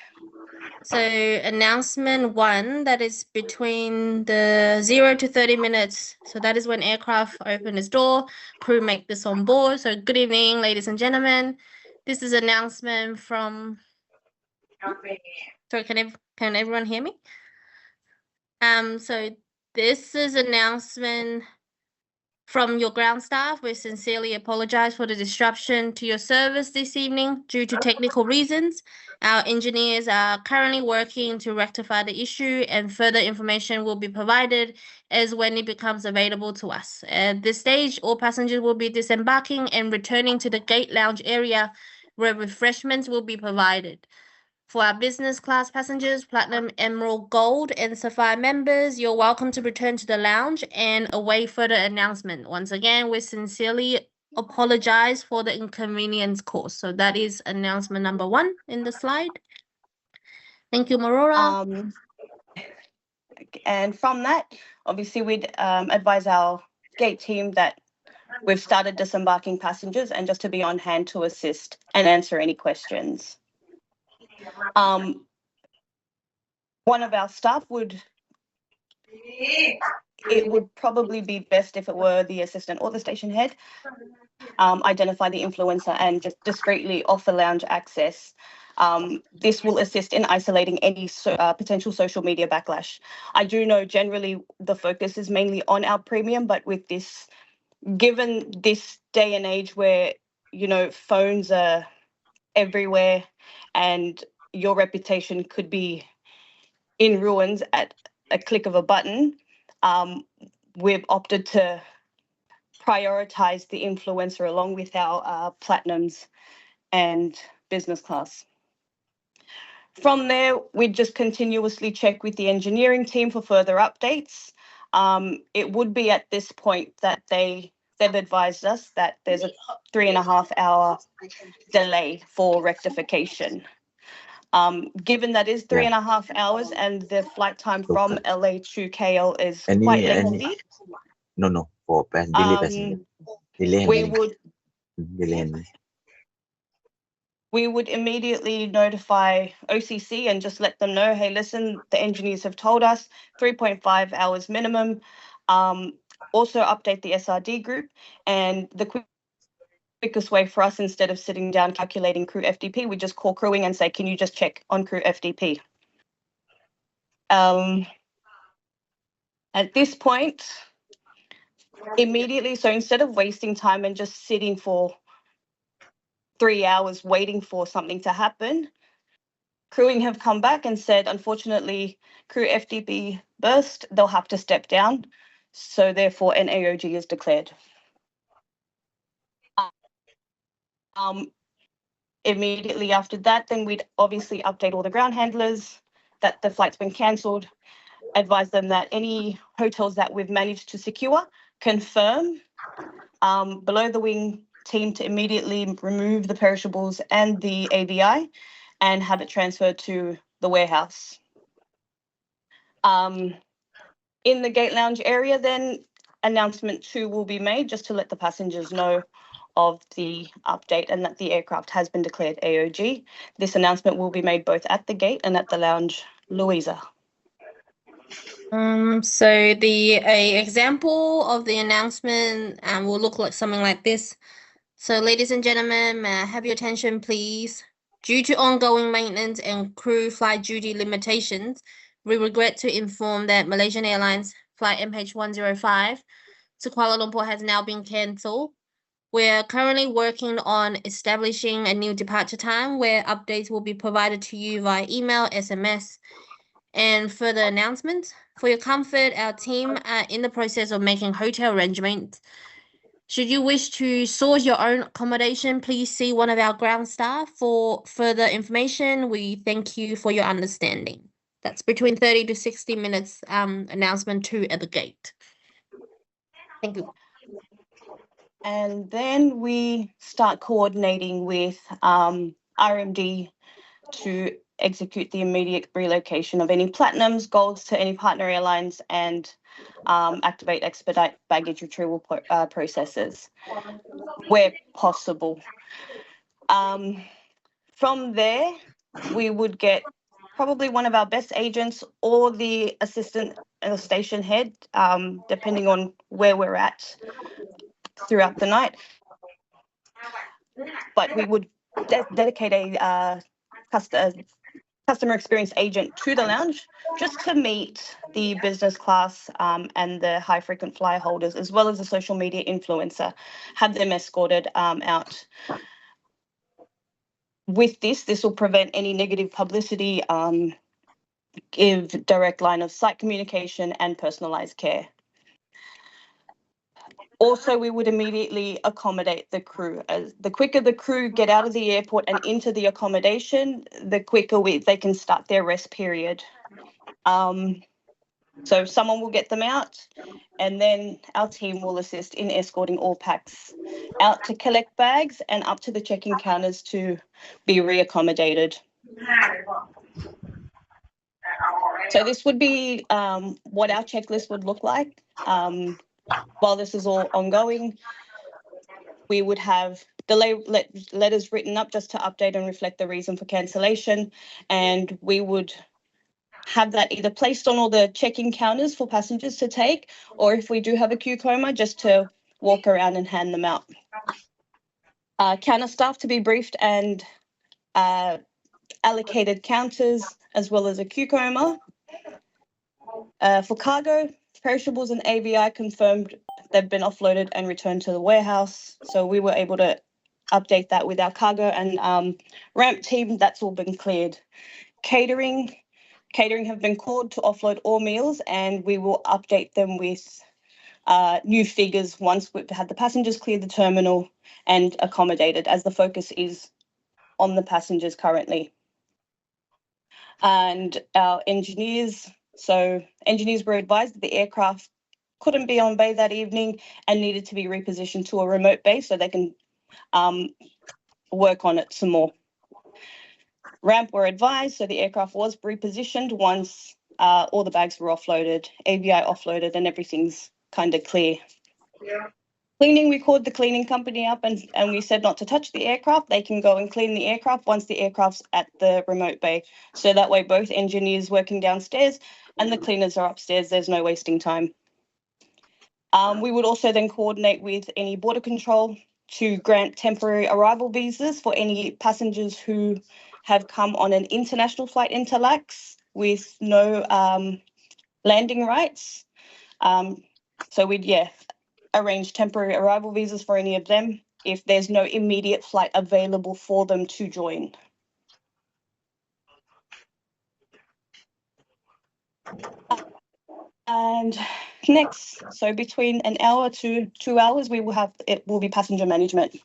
So announcement 1, that is between the 0 to 30 minutes. So that is when aircraft open its door, crew make this on board. So good evening, ladies and gentlemen. This is announcement from... Sorry, can everyone hear me? So this is announcement from your ground staff. We sincerely apologize for the disruption to your service this evening due to technical reasons. Our engineers are currently working to rectify the issue, and further information will be provided as when it becomes available to us. At this stage, all passengers will be disembarking and returning to the gate lounge area where refreshments will be provided. For our business class passengers, Platinum, Emerald, Gold, and Sapphire members, you're welcome to return to the lounge and await further announcement. Once again, we sincerely apologize for the inconvenience caused. So that is announcement number 1 in the slide. Thank you, Marora. And from that, obviously, we'd advise our gate team that we've started disembarking passengers and just to be on hand to assist and answer any questions. One of our staff would it would probably be best if it were the assistant or the station head identify the influencer and just discreetly offer lounge access. This will assist in isolating any potential social media backlash. I do know generally the focus is mainly on our premium, but with this, given this day and age where, you know, phones are everywhere and your reputation could be in ruins at a click of a button, we've opted to prioritize the influencer along with our platinums and business class. From there, we just continuously check with the engineering team for further updates. It would be at this point that they've advised us that there's a 3.5 hour delay for rectification. Given that is 3.5 hours and the flight time from LA to KL is quite lengthy. No, for delay passenger. We would immediately notify OCC and just let them know, hey, listen, the engineers have told us 3.5 hours minimum. Also update the SRD group, and the quickest way for us, instead of sitting down calculating crew FDP, we just call crewing and say, can you just check on crew FDP? At this point, immediately, so instead of wasting time and just sitting for 3 hours waiting for something to happen, crewing have come back and said, unfortunately, crew FDP burst, they'll have to step down. So therefore, an AOG is declared. Immediately after that, then we'd obviously update all the ground handlers that the flight's been cancelled, advise them that any hotels that we've managed to secure, confirm below the wing team to immediately remove the perishables and the AVI and have it transferred to the warehouse. In the gate lounge area, then announcement 2 will be made just to let the passengers know of the update and that the aircraft has been declared AOG. This announcement will be made both at the gate and at the lounge. Louisa. So the example of the announcement will look like something like this. So ladies and gentlemen, may I have your attention, please? Due to ongoing maintenance and crew flight duty limitations, we regret to inform that Malaysian Airlines flight MH105 to Kuala Lumpur has now been cancelled. We're currently working on establishing a new departure time where updates will be provided to you via email, SMS, and further announcements. For your comfort, our team are in the process of making hotel arrangements. Should you wish to source your own accommodation, please see one of our ground staff for further information. We thank you for your understanding. That's between 30 to 60 minutes announcement 2 at the gate. Thank you. And then we start coordinating with RMD to execute the immediate relocation of any platinums, golds to any partner airlines, and expedite baggage retrieval processes where possible. From there, we would get probably one of our best agents or the assistant station head, depending on where we're at throughout the night. But we would dedicate a customer experience agent to the lounge just to meet the business class and the high frequent flyer holders, as well as the social media influencer, have them escorted out. With this will prevent any negative publicity, give direct line of sight communication and personalized care. Also, we would immediately accommodate the crew. As the quicker the crew get out of the airport and into the accommodation, the quicker they can start their rest period. So someone will get them out, and then our team will assist in escorting all packs out to collect bags and up to the check-in counters to be reaccommodated. So this would be what our checklist would look like. While this is all ongoing, we would have delay letters written up just to update and reflect the reason for cancellation, and we would have that either placed on all the check-in counters for passengers to take, or if we do have a queue coma, just to walk around and hand them out. Counter staff to be briefed and allocated counters, as well as a queue coma. For cargo, perishables and AVI confirmed they've been offloaded and returned to the warehouse. So we were able to update that with our cargo and ramp team. That's all been cleared. Catering have been called to offload all meals, and we will update them with new figures once we've had the passengers clear the terminal and accommodated, as the focus is on the passengers currently. And our engineers, so engineers were advised that the aircraft couldn't be on bay that evening and needed to be repositioned to a remote base so they can work on it some more. Ramp were advised, so the aircraft was repositioned once all the bags were offloaded, AVI offloaded, and everything's kind of clear. Cleaning, we called the cleaning company up and we said not to touch the aircraft. They can go and clean the aircraft once the aircraft's at the remote bay. So that way both engineers working downstairs and the cleaners are upstairs. There's no wasting time. We would also then coordinate with any border control to grant temporary arrival visas for any passengers who have come on an international flight into LAX with no landing rights. So we'd, arrange temporary arrival visas for any of them if there's no immediate flight available for them to join. And next, so between an hour to 2 hours, it will be passenger management.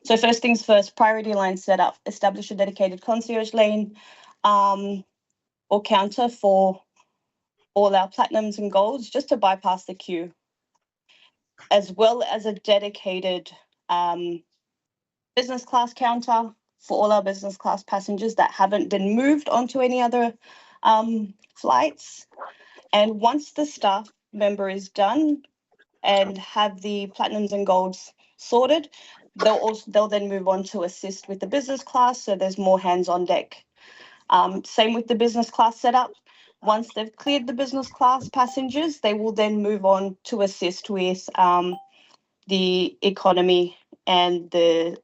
So first things first, priority line setup, establish a dedicated concierge lane or counter for all our platinums and golds just to bypass the queue, as well as a dedicated business class counter for all our business class passengers that haven't been moved onto any other flights. And once the staff member is done and have the platinums and golds sorted, they'll then move on to assist with the business class, so there's more hands on deck. Same with the business class setup. Once they've cleared the business class passengers, they will then move on to assist with the economy and the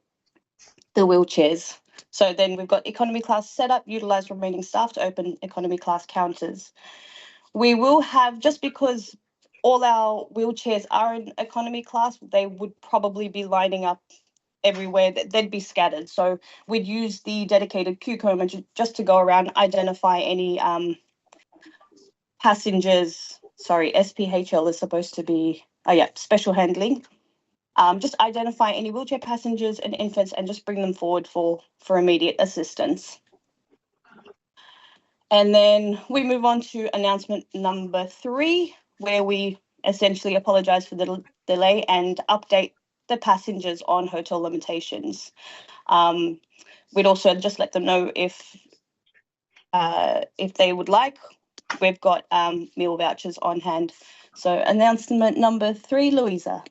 wheelchairs. So then we've got economy class setup, utilize remaining staff to open economy class counters. We will have, just because all our wheelchairs are in economy class, they would probably be lining up everywhere. They'd be scattered. So we'd use the dedicated queue coma just to go around, identify any passengers. Sorry, SPHL is supposed to be, special handling. Just identify any wheelchair passengers and infants and just bring them forward for immediate assistance. And then we move on to announcement number 3, where we essentially apologise for the delay and update the passengers on hotel limitations. We'd also just let them know if they would like, we've got meal vouchers on hand. So announcement number 3, Louisa.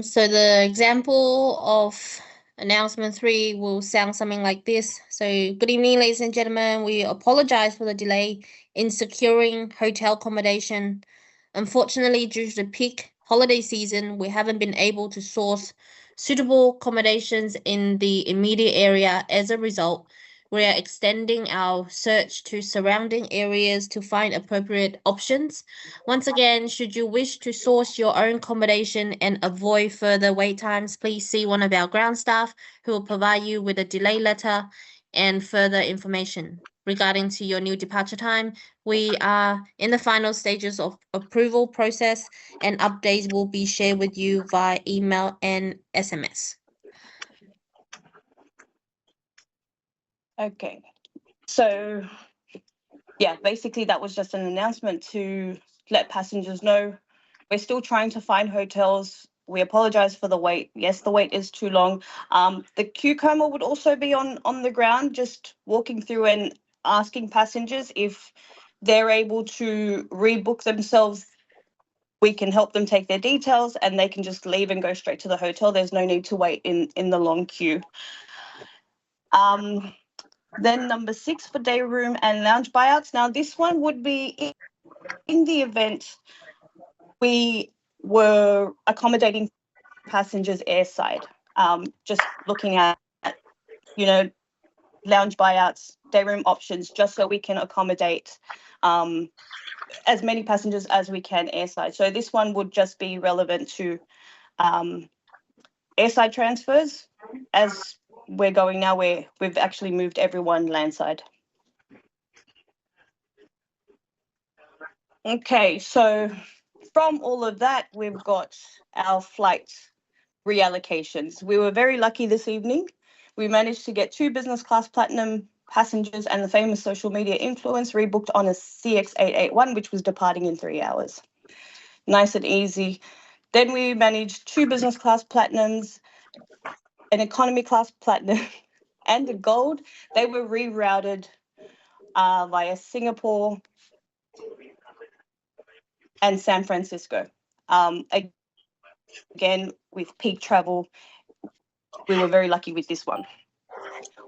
So the example of announcement 3 will sound something like this. So good evening, ladies and gentlemen. We apologize for the delay in securing hotel accommodation. Unfortunately, due to the peak holiday season, we haven't been able to source suitable accommodations in the immediate area. As a result, we are extending our search to surrounding areas to find appropriate options. Once again, should you wish to source your own accommodation and avoid further wait times, please see one of our ground staff who will provide you with a delay letter and further information. Regarding to your new departure time, we are in the final stages of approval process, and updates will be shared with you via email and SMS. Okay, so basically that was just an announcement to let passengers know we're still trying to find hotels. We apologize for the wait. Yes, the wait is too long. The queue coma would also be on the ground, just walking through and asking passengers if they're able to rebook themselves. We can help them take their details and they can just leave and go straight to the hotel. There's no need to wait in the long queue. Then number 6 for day room and lounge buyouts. Now this one would be in the event we were accommodating passengers airside. Just looking at, you know, lounge buyouts, day room options, just so we can accommodate as many passengers as we can airside. So this one would just be relevant to airside transfers. As we're going now, we've actually moved everyone landside. Okay, so from all of that, we've got our flight reallocations. We were very lucky this evening. We managed to get 2 business class platinum passengers and the famous social media influence rebooked on a CX881, which was departing in 3 hours. Nice and easy. Then we managed 2 business class platinums, an economy class platinum, and a gold. They were rerouted via Singapore and San Francisco. Again, with peak travel, we were very lucky with this one.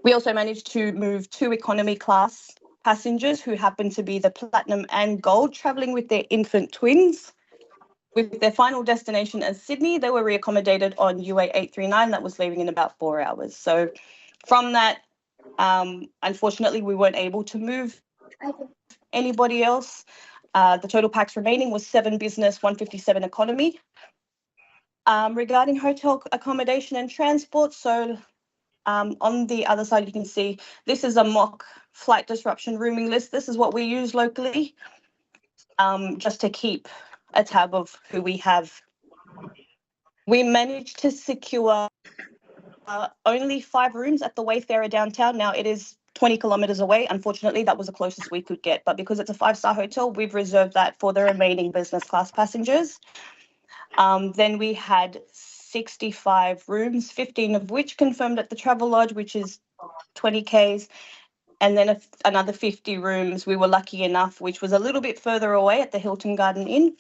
We also managed to move 2 economy class passengers who happened to be the platinum and gold, traveling with their infant twins. With their final destination as Sydney, they were reaccommodated on UA839 that was leaving in about 4 hours. So from that, unfortunately, we weren't able to move anybody else. The total packs remaining was 7 business, 157 economy. Regarding hotel accommodation and transport, so on the other side, you can see this is a mock flight disruption rooming list. This is what we use locally, just to keep a tab of who we have. We managed to secure only 5 rooms at the Wayfarer downtown. Now it is 20 kilometers away. Unfortunately, that was the closest we could get. But because it's a 5-star hotel, we've reserved that for the remaining business class passengers. Then we had 65 rooms, 15 of which confirmed at the Travel Lodge, which is 20 Ks. And then another 50 rooms, we were lucky enough, which was a little bit further away at the Hilton Garden Inn.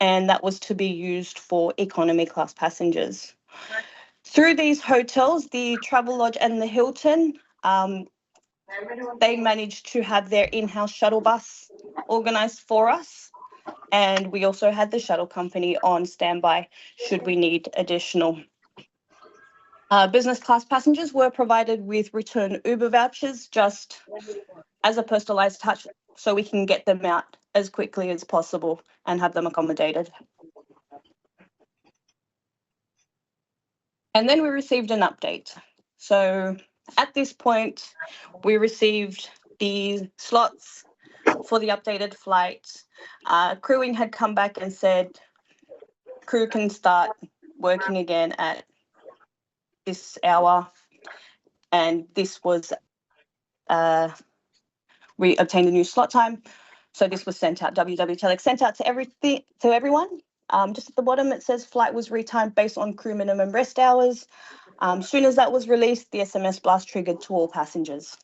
And that was to be used for economy class passengers. Through these hotels, the Travel Lodge and the Hilton, they managed to have their in-house shuttle bus organised for us. And we also had the shuttle company on standby should we need additional. Business class passengers were provided with return Uber vouchers just as a personalised touch so we can get them out as quickly as possible and have them accommodated. And then we received an update. So at this point, we received the slots for the updated flight. Crewing had come back and said crew can start working again at this hour. And this was, we obtained a new slot time. So this was sent out, WWTelex sent out to everyone. Just at the bottom, it says flight was retimed based on crew minimum rest hours. Soon as that was released, the SMS blast triggered to all passengers.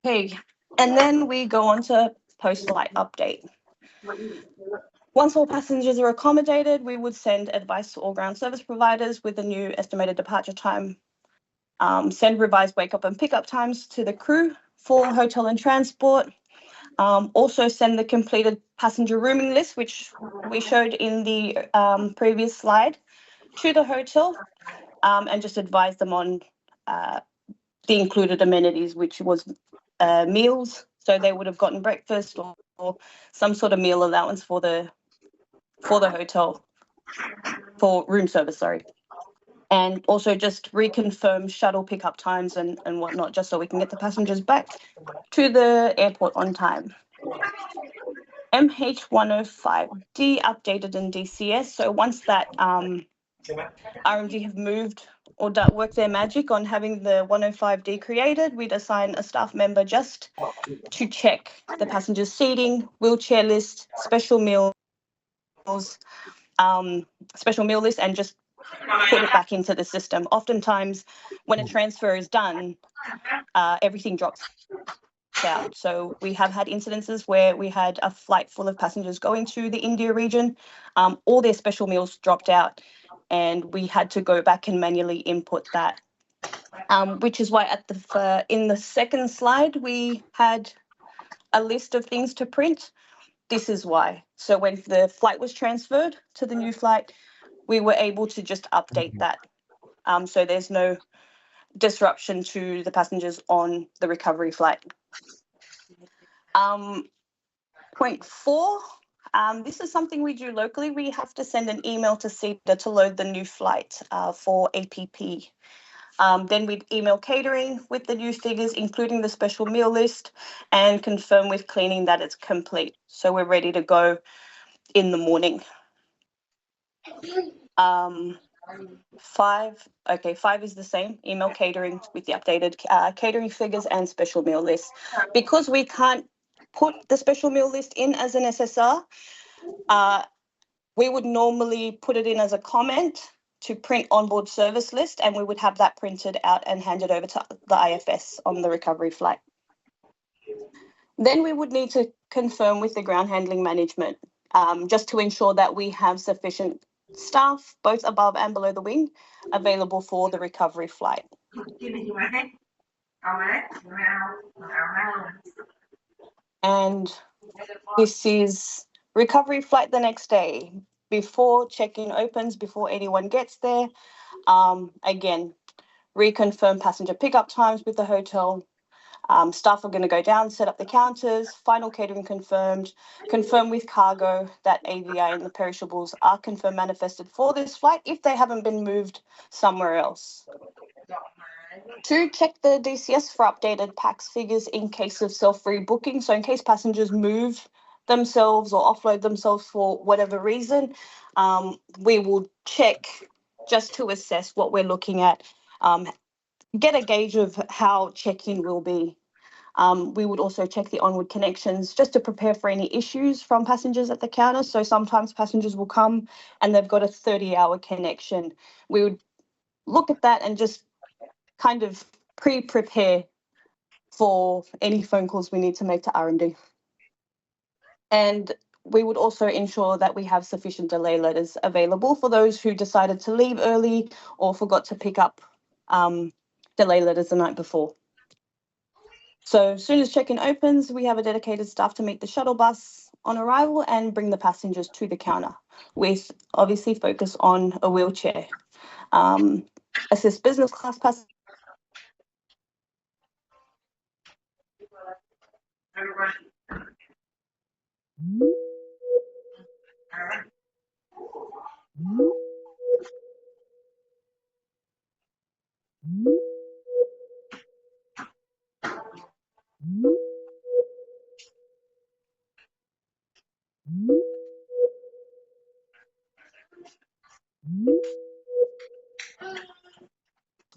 Okay, and then we go on to post-flight update. Once all passengers are accommodated, we would send advice to all ground service providers with the new estimated departure time, send revised wake up and pick up times to the crew for hotel and transport, also send the completed passenger rooming list, which we showed in the previous slide, to the hotel, and just advise them on the included amenities, which was meals. So they would have gotten breakfast or some sort of meal allowance for the hotel, for room service, sorry. And also just reconfirm shuttle pickup times and whatnot, just so we can get the passengers back to the airport on time. MH105D updated in DCS. So once that RMG have moved or worked their magic on having the 105D created, we'd assign a staff member just to check the passengers' seating, wheelchair list, special meal list, and just put it back into the system. Oftentimes, when a transfer is done, everything drops out. So we have had incidences where we had a flight full of passengers going to the India region, all their special meals dropped out, and we had to go back and manually input that which is why at the in the second slide we had a list of things to print. This is why. So when the flight was transferred to the new flight, we were able to just update that. So there's no disruption to the passengers on the recovery flight. Point 4, this is something we do locally. We have to send an email to CEDA to load the new flight for APP. Then we'd email catering with the new figures, including the special meal list, and confirm with cleaning that it's complete. So we're ready to go in the morning. 5 is the same, email catering with the updated catering figures and special meal list. Because we can't put the special meal list in as an SSR, we would normally put it in as a comment to print onboard service list, and we would have that printed out and handed over to the IFS on the recovery flight. Then we would need to confirm with the ground handling management, just to ensure that we have sufficient staff, both above and below the wing, available for the recovery flight. And this is recovery flight the next day, before check-in opens, before anyone gets there. Again, reconfirm passenger pickup times with the hotel. Staff are going to go down, set up the counters, final catering confirmed, confirm with cargo that AVI and the perishables are confirmed manifested for this flight if they haven't been moved somewhere else. To check the DCS for updated PAX figures in case of self-rebooking, so in case passengers move themselves or offload themselves for whatever reason, we will check just to assess what we're looking at, get a gauge of how check-in will be. We would also check the onward connections just to prepare for any issues from passengers at the counter. So sometimes passengers will come and they've got a 30-hour connection. We would look at that and just kind of pre-prepare for any phone calls we need to make to R&D. And we would also ensure that we have sufficient delay letters available for those who decided to leave early or forgot to pick up delay letters the night before. So as soon as check-in opens, we have a dedicated staff to meet the shuttle bus on arrival and bring the passengers to the counter, with obviously focus on a wheelchair. Assist business class passengers.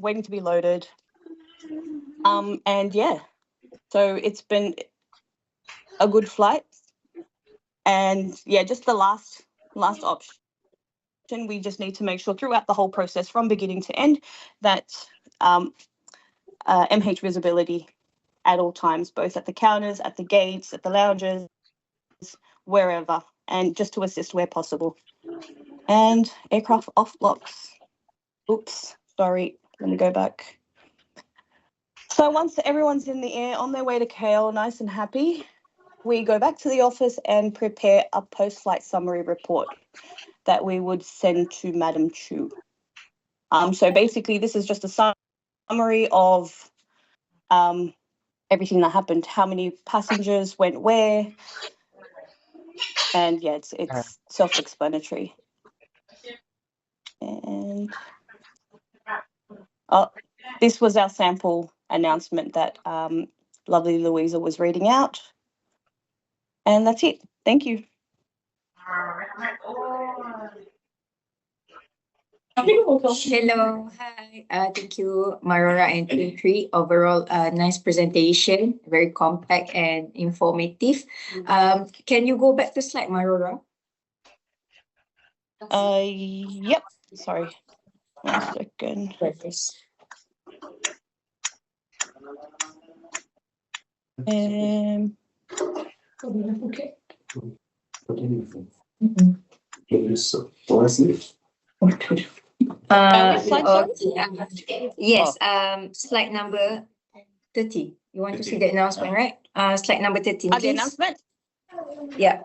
Waiting to be loaded. And yeah, so it's been a good flight. And yeah, just the last option. We just need to make sure throughout the whole process from beginning to end that MH visibility at all times, both at the counters, at the gates, at the lounges, wherever, and just to assist where possible. And aircraft off blocks. Oops, sorry, let me go back. So once everyone's in the air on their way to KL, nice and happy, we go back to the office and prepare a post-flight summary report that we would send to Madam Chu. So basically, this is just a summary of everything that happened, how many passengers went where, and yeah, it's self-explanatory. And this was our sample announcement that lovely Louisa was reading out. And that's it. Thank you. Hello, hi. Thank you, Marora and Tree. Overall, nice presentation, very compact and informative. Can you go back to slide, Marora? Yep. Sorry. 1 second. Okay. Which slide, sorry? Okay. Yes, slide number 30. You want to see the announcement, right? Slide number 13, The please. announcement? Yeah.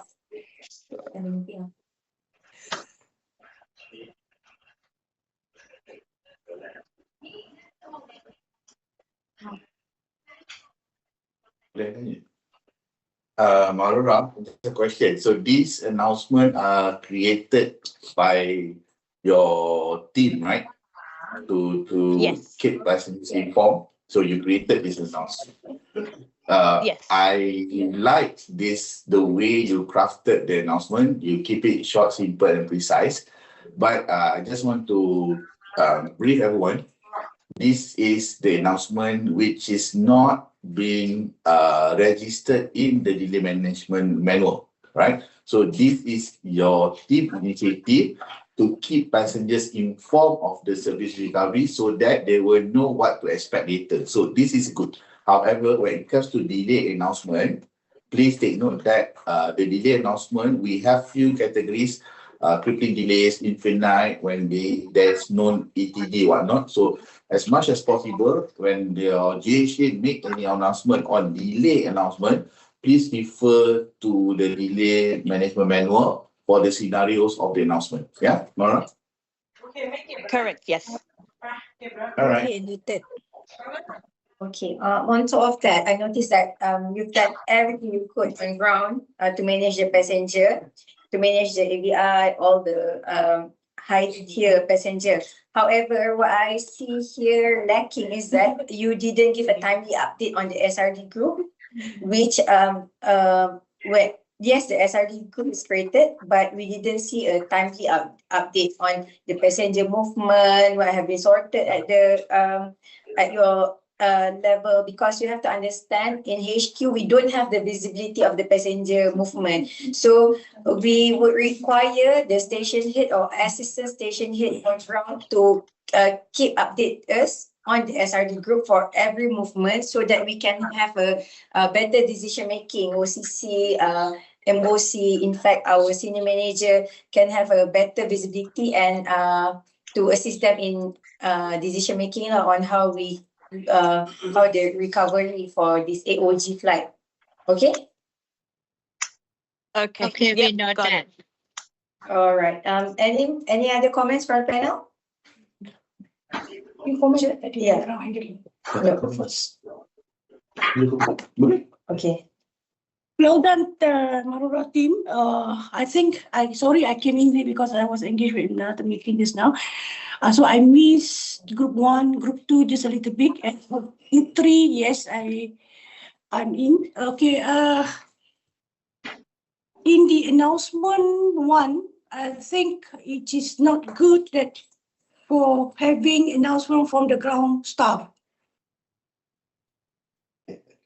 Marura, just a question. So these announcements are created by your team, right? To Yes. keep passengers informed. So you created this announcement. Yes. I like the way you crafted the announcement. You keep it short, simple, and precise. But I just want to brief everyone. This is the announcement which is not being registered in the delay management manual, right? So this is your team initiative to keep passengers informed of the service recovery so that they will know what to expect later. So this is good. However, when it comes to delay announcement, please take note that the delay announcement, we have few categories, crippling delays, infinite, when there's no ETD, whatnot. So as much as possible, when your GHA make any announcement on delay announcement, please refer to the delay management manual for the scenarios of the announcement. Yeah, Mara? Correct, yes. All right. Okay, noted. Okay, on top of that, I noticed that you've done everything you could on ground to manage the passenger, to manage the AVI, all the high tier passenger. However, what I see here lacking is that you didn't give a timely update on the SRD group, which where yes, the SRD group is created, but we didn't see a timely update on the passenger movement, what have been sorted at the at your level, because you have to understand in HQ we don't have the visibility of the passenger movement. So we would require the station head or assistant station head on ground to keep update us on the SRD group for every movement so that we can have a better decision making. OCC, MOC, in fact, our senior manager can have a better visibility and to assist them in decision making on how the recovery for this AOG flight. Okay? Okay. Okay, we know got that. it. All right. Any other comments from the panel? Information? Yeah. No. Okay. Well done, Marura team. I think sorry I came in late because I was engaged with another meeting just now. So I missed group 1, group 2 just a little bit, and group 3, yes, I'm in. Okay. In the announcement 1, I think it is not good that for having announcement from the ground staff.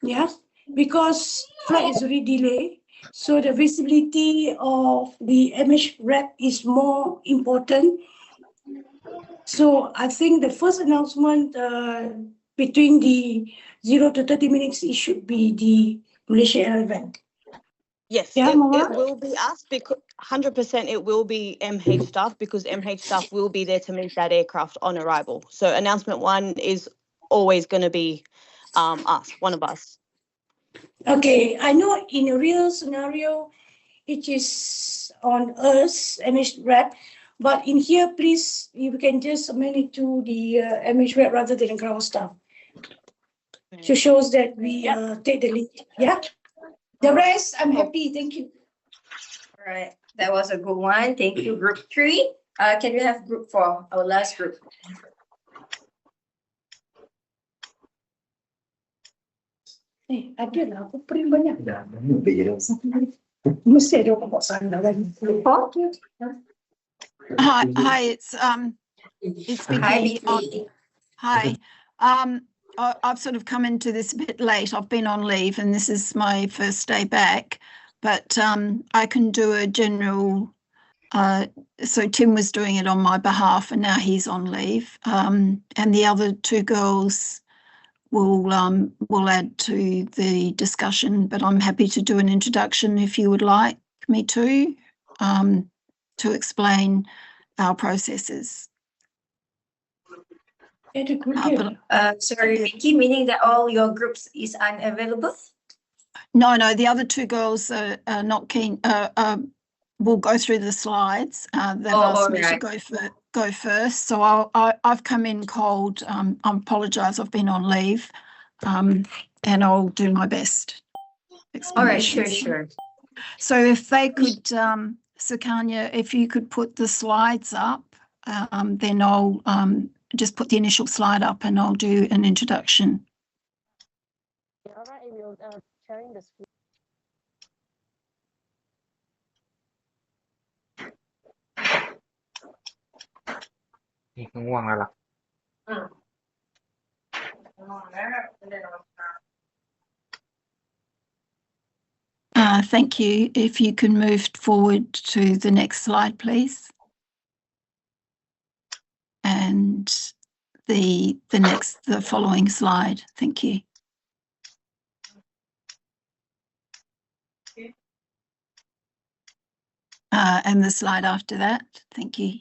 Yes, because flight is already delayed, so the visibility of the MH rep is more important. So I think the first announcement between the 0 to 30 minutes, it should be the Malaysia Air event. Yes, Yeah, it Mawar? will be us because 100% it will be MH staff because MH staff will be there to meet that aircraft on arrival. So announcement 1 is always going to be us, one of us. Okay, I know in a real scenario, it is on us, MH rep, but in here, please, you can just amend it to the MH rep rather than ground staff. So shows that we take the lead. Yeah. The rest, I'm happy. Thank you. All right. That was a good one. Thank you, group 3. Can we have group 4, our last group? Ada lah. Aku print banyak. Mesti ada orang bawa sana lagi. Hi, it's Vicky. Hi. I've sort of come into this a bit late. I've been on leave and this is my first day back, but I can do a general, so Tim was doing it on my behalf and now he's on leave. And the other 2 girls will add to the discussion, but I'm happy to do an introduction if you would like me to explain our processes. Sorry, Vicky, meaning that all your groups is unavailable? No, the other two girls are not keen. We'll go through the slides. They've asked me to go first. So I've come in cold. I apologise. I've been on leave, and I'll do my best. All right, sure. So if they could, Sukanya, if you could put the slides up, then I'll just put the initial slide up and I'll do an introduction. All right, I will sharing the screen. Thank you. If you can move forward to the next slide, please. And the following slide. Thank you. And the slide after that. Thank you.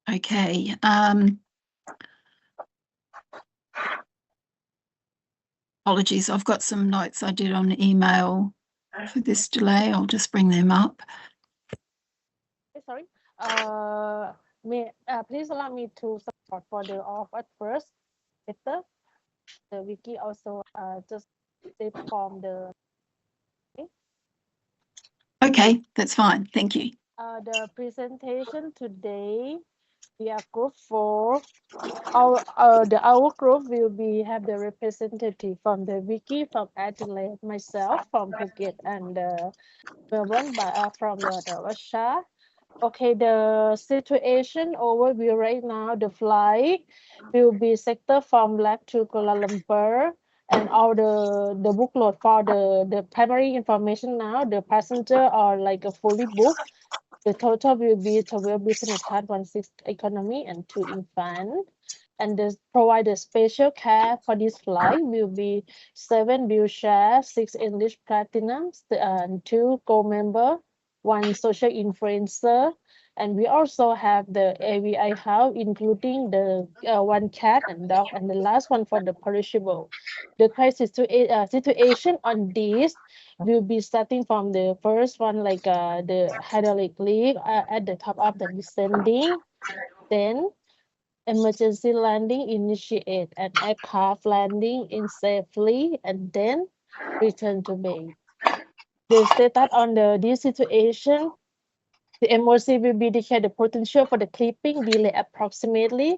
Okay. Apologies, I've got some notes I did on email for this delay. I'll just bring them up. Sorry. Please allow me to support for the off at first. Later, the wiki also just from the. Okay, that's fine. Thank you. The presentation today, we are group 4. Our group will have the representative from the wiki from Adelaide, myself from Phuket, and Melbourne from the Russia. Okay, the situation overview right now, the flight will be sector from Lab to Kuala Lumpur, and all the bookload for the primary information now, the passenger are like a fully booked. The total will be 12 business class, 16 economy, and 2 infant. And provide a special care for this flight will be 7 wheelchair, 6 English platinum, and 2 gold member, 1 social influencer. And we also have the AVI house, including the 1 cat and dog, and the last one for the perishable. The crisis situation on this will be starting from the first one, like the hydraulic leak at the top of the descending. Then emergency landing initiate and aircraft landing in safely, and then return to base. The status on this situation, the MOC will be declared the potential for the clipping delay approximately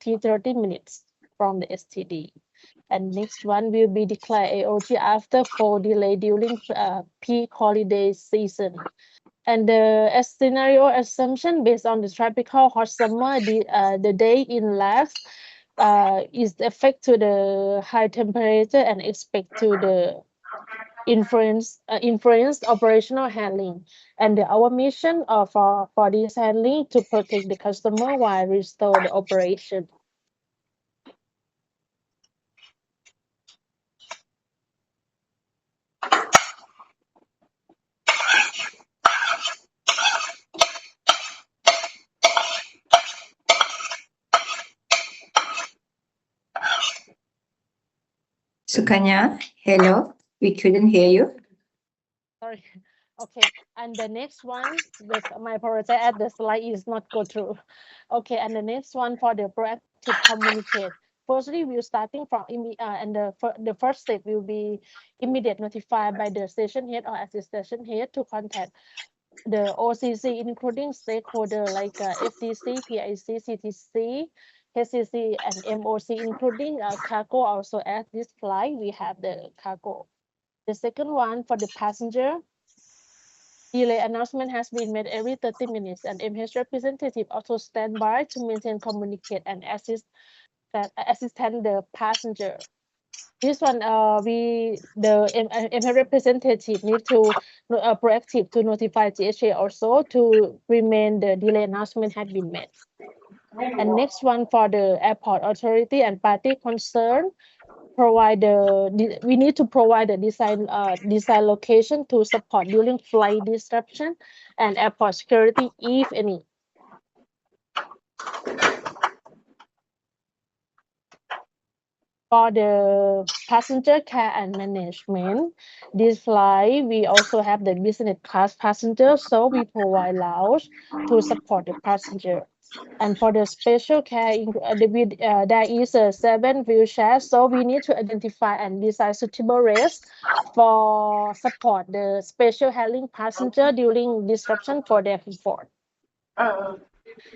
30 minutes from the STD. And next one will be declared AOG after 4 delay during peak holiday season. And the scenario assumption based on the tropical hot summer, the day in last is affect to the high temperature and expect to the influence operational handling. And our mission for this handling to protect the customer while restore the operation. Sukanya, hello. We couldn't hear you. Sorry. Okay, and the next one, my apologies, at the slide is not go through. Okay, and the next one for the proactive communicate. Firstly, we're starting from and the first step will be immediate notified by the station head or assist station head to contact the OCC, including stakeholder like FDC, PIC, CTC, HCC, and MOC, including cargo. Also at this flight, we have the cargo. The second one for the passenger, delay announcement has been made every 30 minutes, and MH representative also stand by to maintain, communicate, and assist the passenger. This one, the MH representative need to proactive to notify GHA also to remain the delay announcement had been made. And next one for the airport authority and party concerned, provide we need to provide the design location to support during flight disruption and airport security, if any. For the passenger care and management, this flight, we also have the business class passenger, so we provide lounge to support the passenger. And for the special care, there is a 7 wheelchairs, so we need to identify and design suitable rest for support the special handling passenger during disruption for their comfort.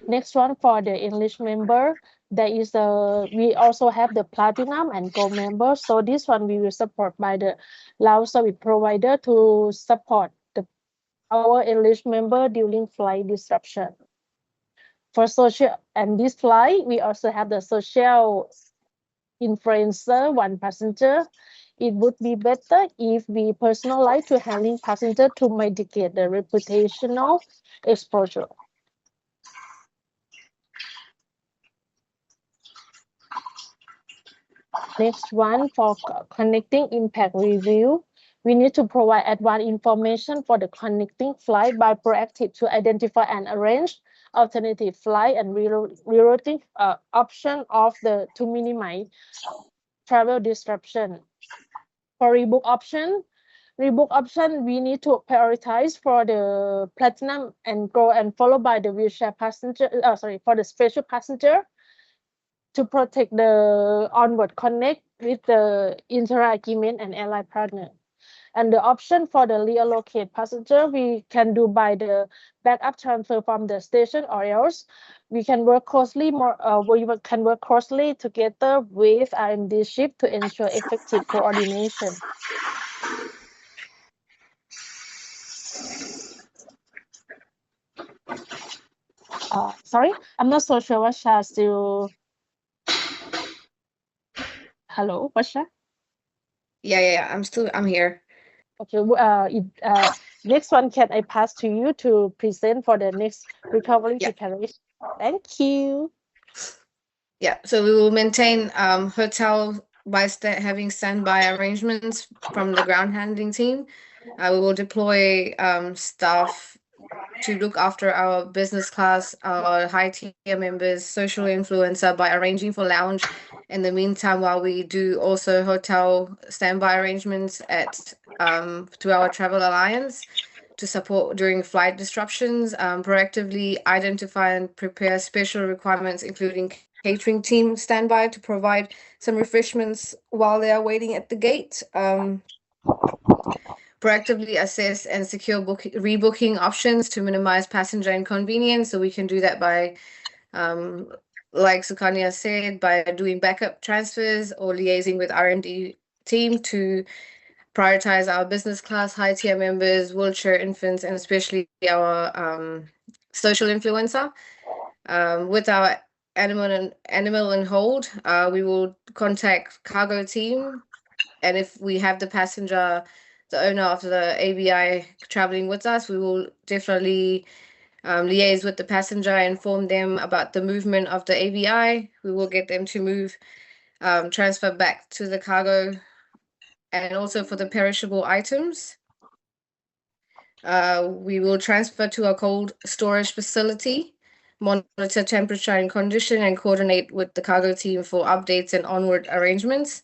Next one, for the English member, there is we also have the platinum and gold member. So this one we will support by the lounge service provider to support our English member during flight disruption. For social and this flight, we also have the social influencer, one passenger. It would be better if we personalize to handling passenger to mitigate the reputational exposure. Next one, for connecting impact review, we need to provide advanced information for the connecting flight by proactive to identify and arrange alternative flight and rerouting option to minimize travel disruption. For rebook option, we need to prioritize for the platinum and gold, and followed by the wheelchair passenger. For the special passenger, to protect the onboard connect with the inter-agreement and airline partner. And the option for the reallocate passenger, we can do by the backup transfer from the station, or else we can work closely together with R&D ship to ensure effective coordination. Sorry, I'm not so sure what shall still. Hello, Vasha? Yeah, I'm here. Okay, next one, can I pass to you to present for the next recovery preparation? Thank you. Yeah, so we will maintain hotel by having standby arrangements from the ground handling team. We will deploy staff to look after our business class, our high tier members, social influencer, by arranging for lounge in the meantime, while we do also hotel standby arrangements to our travel alliance to support during flight disruptions, proactively identify and prepare special requirements, including catering team standby to provide some refreshments while they are waiting at the gate. Proactively assess and secure rebooking options to minimize passenger inconvenience. So we can do that by, like Sukanya said, by doing backup transfers or liaising with R&D team to prioritize our business class, high tier members, wheelchair infants, and especially our social influencer. With our animal and hold, we will contact cargo team, and if we have the passenger, the owner of the ABI traveling with us, we will definitely liaise with the passenger, inform them about the movement of the ABI. We will get them to move, transfer back to the cargo, and also for the perishable items. We will transfer to a cold storage facility, monitor temperature and condition, and coordinate with the cargo team for updates and onward arrangements.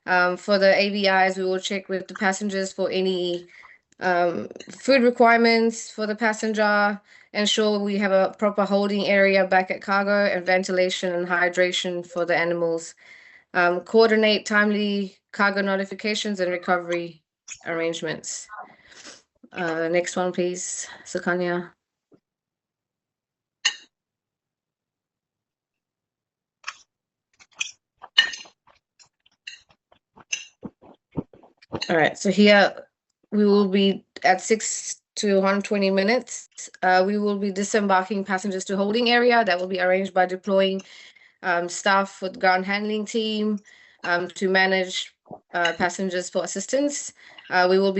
For the ABIs, we will check with the passengers for any food requirements for the passenger, ensure we have a proper holding area back at cargo, and ventilation and hydration for the animals. Coordinate timely cargo notifications and recovery arrangements. Next one, please, Sukanya. All right, so here we will be at 6 to 120 minutes. We will be disembarking passengers to holding area that will be arranged by deploying staff with ground handling team to manage passengers for assistance. We would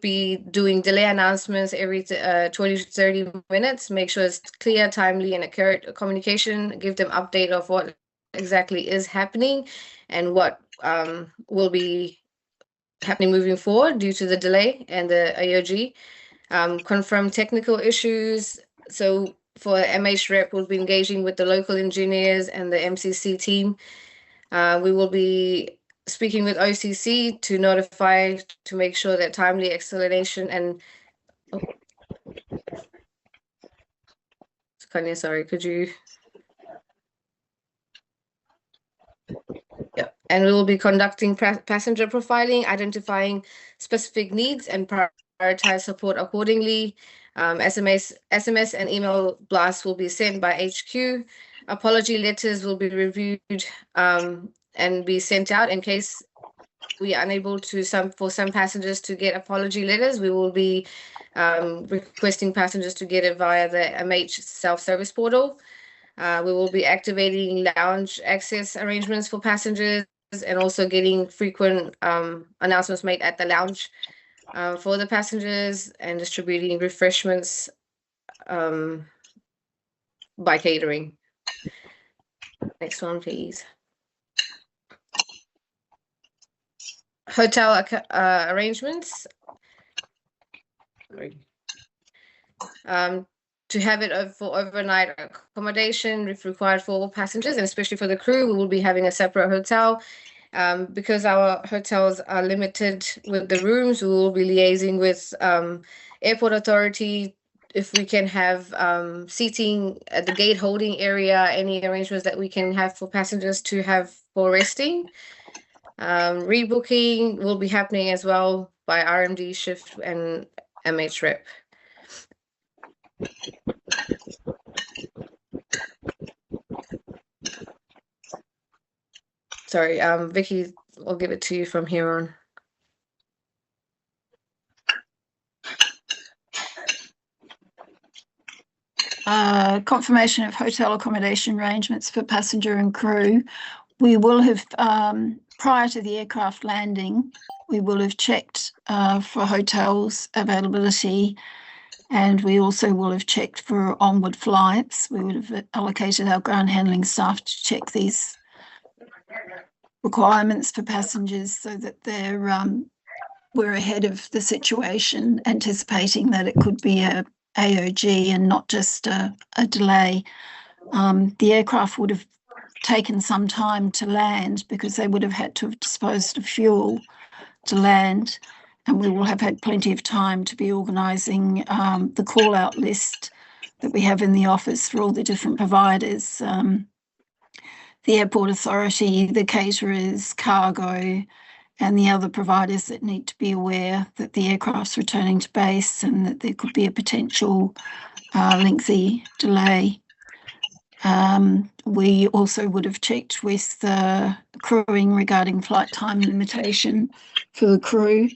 be doing delay announcements every 20 to 30 minutes. Make sure it's clear, timely, and accurate communication. Give them update of what exactly is happening and what will be happening moving forward due to the delay and the AOG. Confirm technical issues. So for MH rep, we'll be engaging with the local engineers and the MCC team. We will be speaking with OCC to notify to make sure that timely explanation and Kanya, sorry, could you? Yeah, and we will be conducting passenger profiling, identifying specific needs and prioritize support accordingly. SMS and email blasts will be sent by HQ. Apology letters will be reviewed and be sent out in case we are unable to for some passengers to get apology letters. We will be requesting passengers to get it via the MH self-service portal. We will be activating lounge access arrangements for passengers and also getting frequent announcements made at the lounge for the passengers and distributing refreshments by catering. Next one, please. Hotel arrangements. Sorry. To have it for overnight accommodation if required for all passengers and especially for the crew, we will be having a separate hotel. Because our hotels are limited with the rooms, we will be liaising with airport authority if we can have seating at the gate holding area, any arrangements that we can have for passengers to have for resting. Rebooking will be happening as well by RMD shift and MH rep. Sorry, Vicky, I'll give it to you from here on. Confirmation of hotel accommodation arrangements for passenger and crew. We will have, prior to the aircraft landing, we will have checked for hotels availability, and we also will have checked for onward flights. We would have allocated our ground handling staff to check these requirements for passengers so that we're ahead of the situation, anticipating that it could be a AOG and not just a delay. The aircraft would have taken some time to land because they would have had to have disposed of fuel to land, and we will have had plenty of time to be organising the call-out list that we have in the office for all the different providers, the airport authority, the caterers, cargo, and the other providers that need to be aware that the aircraft's returning to base and that there could be a potential lengthy delay. We also would have checked with the crewing regarding flight time limitation for the crew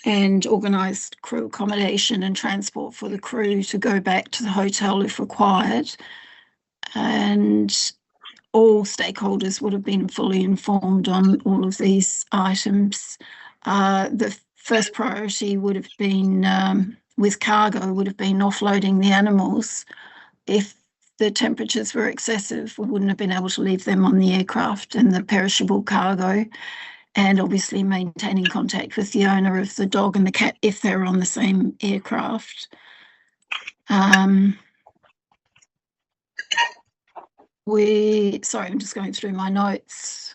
and organised crew accommodation and transport for the crew to go back to the hotel if required. And all stakeholders would have been fully informed on all of these items. The first priority would have been, with cargo, would have been offloading the animals. If the temperatures were excessive, we wouldn't have been able to leave them on the aircraft and the perishable cargo, and obviously maintaining contact with the owner of the dog and the cat if they're on the same aircraft. Sorry, I'm just going through my notes.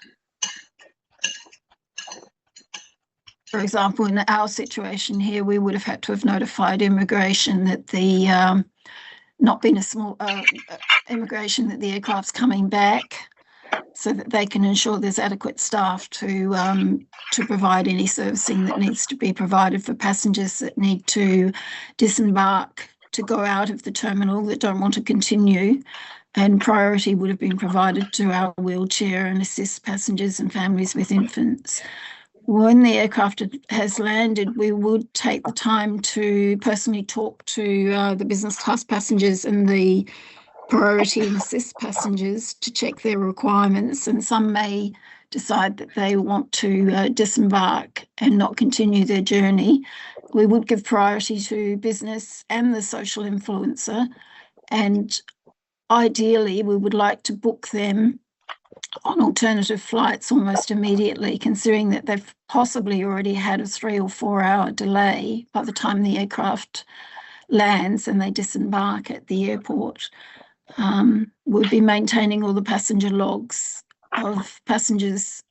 For example, in our situation here, we would have had to have notified immigration that the not been a small immigration that the aircraft's coming back, so that they can ensure there's adequate staff to provide any servicing that needs to be provided for passengers that need to disembark to go out of the terminal that don't want to continue. And priority would have been provided to our wheelchair and assist passengers and families with infants. When the aircraft has landed, we would take the time to personally talk to the business class passengers and the priority and assist passengers to check their requirements, and some may decide that they want to disembark and not continue their journey. We would give priority to business and the social influencer, and ideally we would like to book them on alternative flights almost immediately, considering that they've possibly already had a 3 or 4 hour delay by the time the aircraft lands and they disembark at the airport. We'll be maintaining all the passenger logs of passengers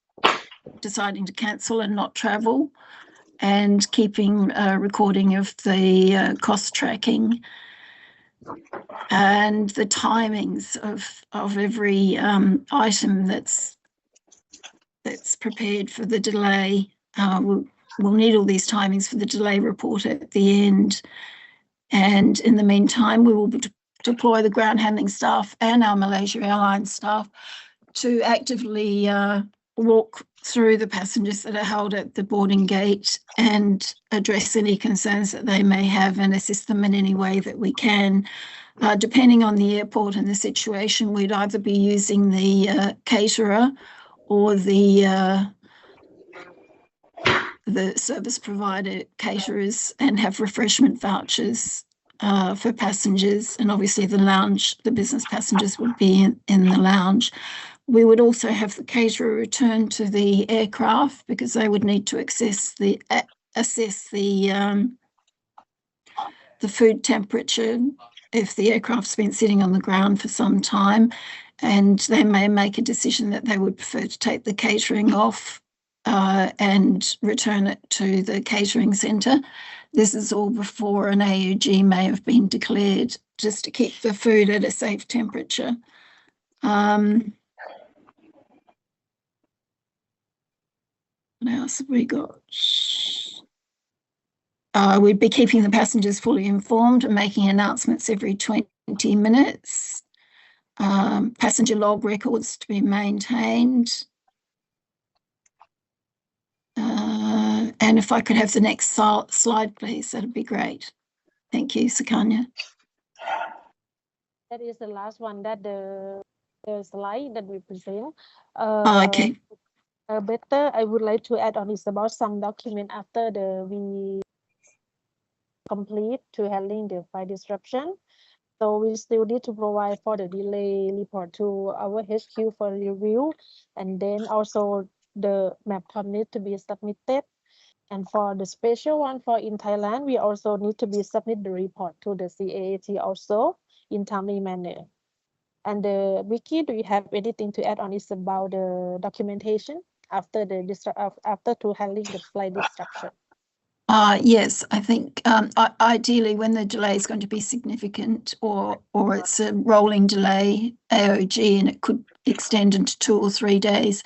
deciding to cancel and not travel, and keeping a recording of the cost tracking and the timings of every item that's prepared for the delay. We'll need all these timings for the delay report at the end. And in the meantime, we will deploy the ground handling staff and our Malaysia Airlines staff to actively walk through the passengers that are held at the boarding gate and address any concerns that they may have and assist them in any way that we can. Depending on the airport and the situation, we'd either be using the caterer or the service provider caterers and have refreshment vouchers for passengers. And obviously the business passengers would be in the lounge. We would also have the caterer return to the aircraft because they would need to assess the food temperature if the aircraft's been sitting on the ground for some time, and they may make a decision that they would prefer to take the catering off and return it to the catering centre. This is all before an AUG may have been declared, just to keep the food at a safe temperature. What else have we got? We'd be keeping the passengers fully informed and making announcements every 20 minutes. Passenger log records to be maintained. And if I could have the next slide, please, that'd be great. Thank you, Sukanya. That is the last one, that the slide that we present. Okay. Better, I would like to add on is about some document after we complete to handling the flight disruption. So we still need to provide for the delay report to our HQ for review, and then also the MAPCOM need to be submitted. And for the special one for in Thailand, we also need to be submit the report to the CAAT also in timely manner. And Vicky, do you have anything to add on is about the documentation after to handling the flight disruption? Yes, I think ideally when the delay is going to be significant or it's a rolling delay, AOG, and it could extend into 2 or 3 days,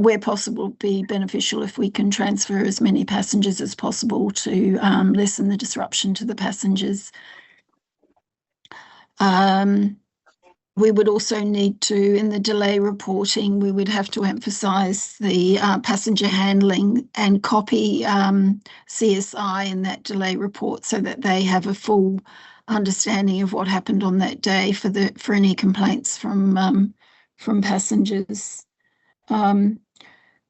where possible, be beneficial if we can transfer as many passengers as possible to lessen the disruption to the passengers. We would also need to, in the delay reporting, we would have to emphasise the passenger handling and copy CSI in that delay report so that they have a full understanding of what happened on that day for any complaints from passengers.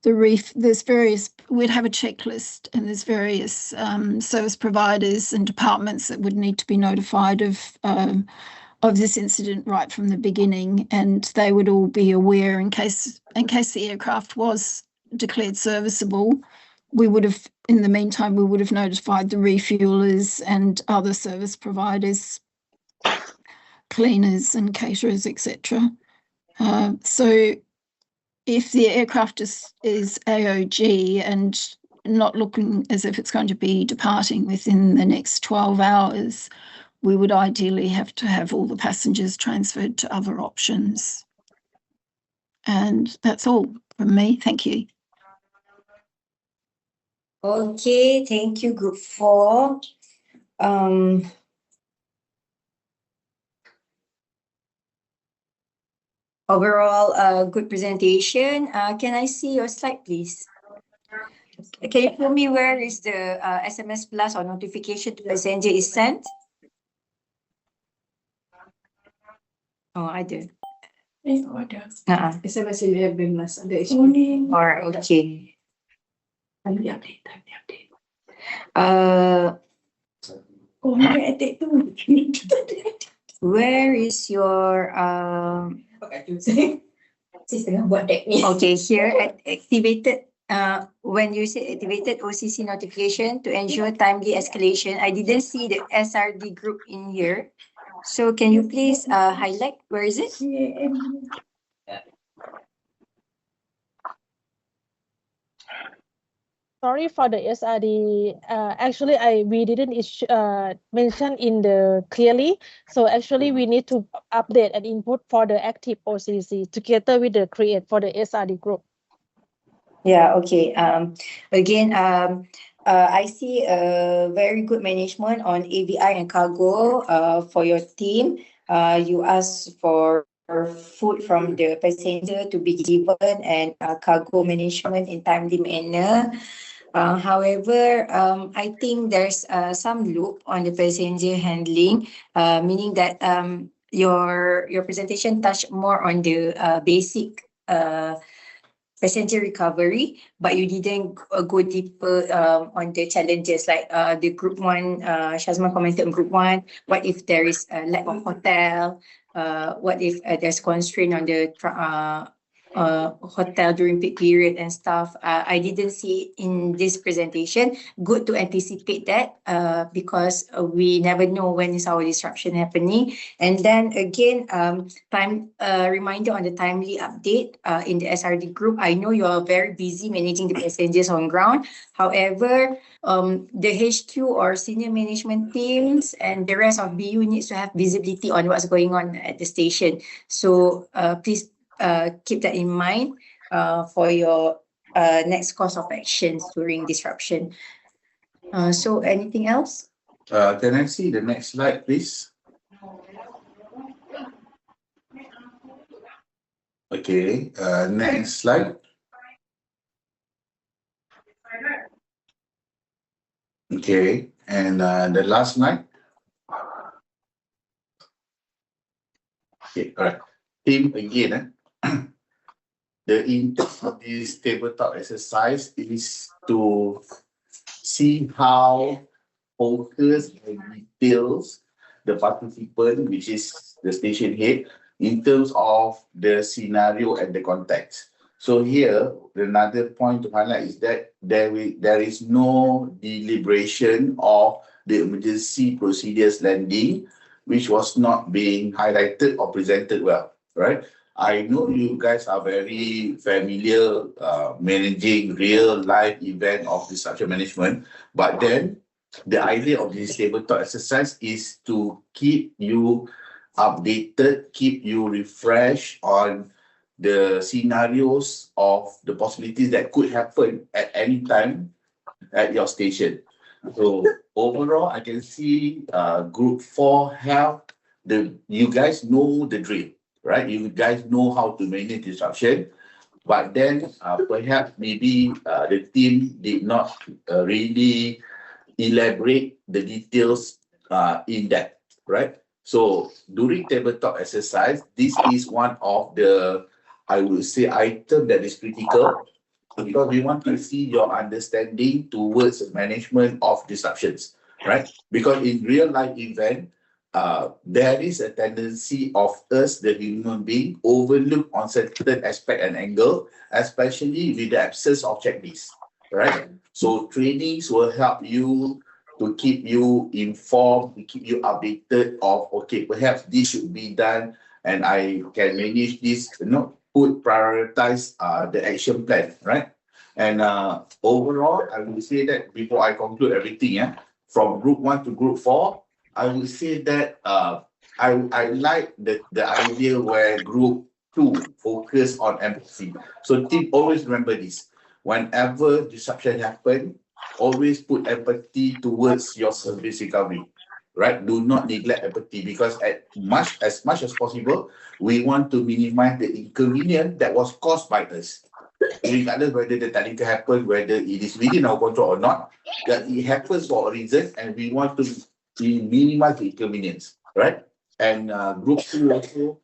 There's various, we'd have a checklist, and there's various service providers and departments that would need to be notified of this incident right from the beginning, and they would all be aware in case the aircraft was declared serviceable. We would have, in the meantime, we would have notified the refuelers and other service providers, cleaners and caterers, etc. So if the aircraft is AOG and not looking as if it's going to be departing within the next 12 hours, we would ideally have to have all the passengers transferred to other options. And that's all from me. Thank you. Okay, thank you, Group 4. Overall, good presentation. Can I see your slide, please? Can you tell me where is the SMS plus or notification to passenger is sent? Oh, I do. SMS you have been less. All right, okay. Time the update. Where is your Okay, here at activated, when you say activated OCC notification to ensure timely escalation, I didn't see the SRD group in here. So can you please highlight, where is it? Sorry for the SRD. Actually, we didn't mention in the clearly. So actually, we need to update and input for the active OCC together with the create for the SRD group. Yeah, okay. Again, I see a very good management on AVI and cargo for your team. You asked for food from the passenger to be given and cargo management in timely manner. However, I think there's some loop on the passenger handling, meaning that your presentation touched more on the basic passenger recovery, but you didn't go deeper on the challenges like the group one. Shazman commented on group one. What if there is a lack of hotel? What if there's constraint on the hotel during peak period and stuff? I didn't see it in this presentation. Good to anticipate that because we never know when is our disruption happening. And then again, reminder on the timely update in the SRD group. I know you are very busy managing the passengers on ground. However, the HQ or senior management teams and the rest of BU needs to have visibility on what's going on at the station. So please keep that in mind for your next course of actions during disruption. So anything else? Can I see the next slide, please? Okay, next slide. Okay, and the last slide. Okay, all right. Team again. The intent of this tabletop exercise is to see how focus and details the participant, which is the station head, in terms of the scenario and the context. So here, another point to highlight is that there is no deliberation of the emergency procedures landing, which was not being highlighted or presented well, right? I know you guys are very familiar managing real life event of disruption management, but then the idea of this tabletop exercise is to keep you updated, keep you refreshed on the scenarios of the possibilities that could happen at any time at your station. So overall, I can see group 4 have you guys know the drill, right? You guys know how to manage disruption, but then perhaps maybe the team did not really elaborate the details in depth, right? So during tabletop exercise, this is one of the, I would say, item that is critical because we want to see your understanding towards management of disruptions, right? Because in real life event, there is a tendency of us, the human being, overlook on certain aspect and angle, especially with the absence of checklist, right? So trainings will help you to keep you informed, to keep you updated of, okay, perhaps this should be done and I can manage this, prioritize the action plan, right? And overall, I would say that before I conclude everything, from group 1 to group 4, I would say that I like the idea where group 2 focus on empathy. So team, always remember this. Whenever disruption happen, always put empathy towards your service recovery, right? Do not neglect empathy because as much as possible, we want to minimize the inconvenience that was caused by us. Regardless whether the technical happens, whether it is within our control or not, that it happens for a reason and we want to minimize the inconvenience, right? And group 2 also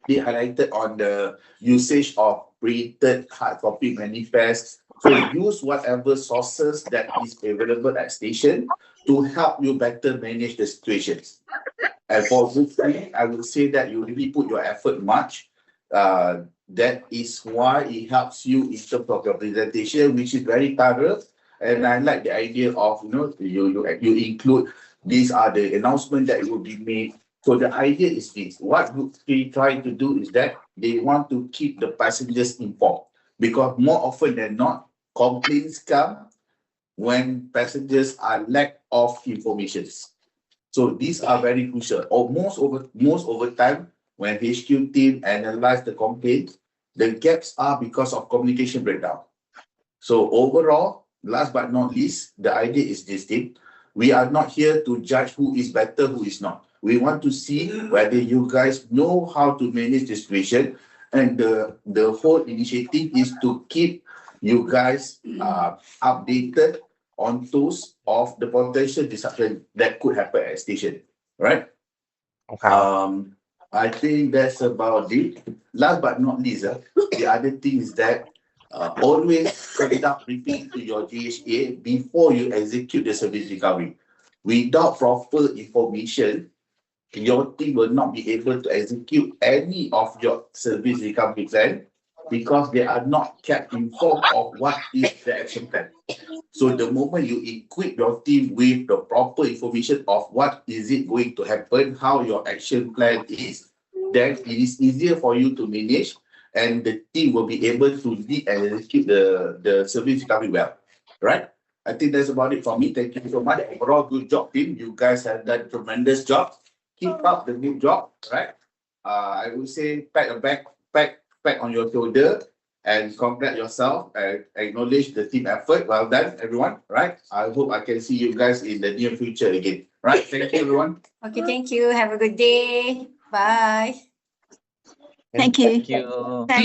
they highlighted on the usage of printed hard copy manifest. So use whatever sources that is available at station to help you better manage the situations. And for group 3, I would say that you really put your effort much That is why it helps you in terms of your presentation, which is very thorough. And I like the idea of, you include these are the announcements that will be made. So the idea is this: what we try to do is that they want to keep the passengers informed, because more often than not, complaints come when passengers are lack of information. So these are very crucial. Or most over time, when HQ team analyze the complaints, the gaps are because of communication breakdown. So overall, last but not least, the idea is this thing. We are not here to judge who is better, who is not. We want to see whether you guys know how to manage the situation. And the whole initiative is to keep you guys updated on those of the potential disruption that could happen at station, right? I think that's about it. Last but not least, the other thing is that always conduct briefing to your GHA before you execute the service recovery. Without proper information, your team will not be able to execute any of your service recovery plan, because they are not kept informed of what is the action plan. So the moment you equip your team with the proper information of what is it going to happen, how your action plan is, then it is easier for you to manage, and the team will be able to lead and execute the service recovery well, right? I think that's about it for me. Thank you so much. Overall, good job, team. You guys have done tremendous job. Keep up the good job, right? I would say pat on your shoulder and congratulate yourself and acknowledge the team effort. Well done, everyone, right? I hope I can see you guys in the near future again, right? Thank you, everyone. Okay, thank you. Have a good day. Bye. Thank you. Thank you. Thank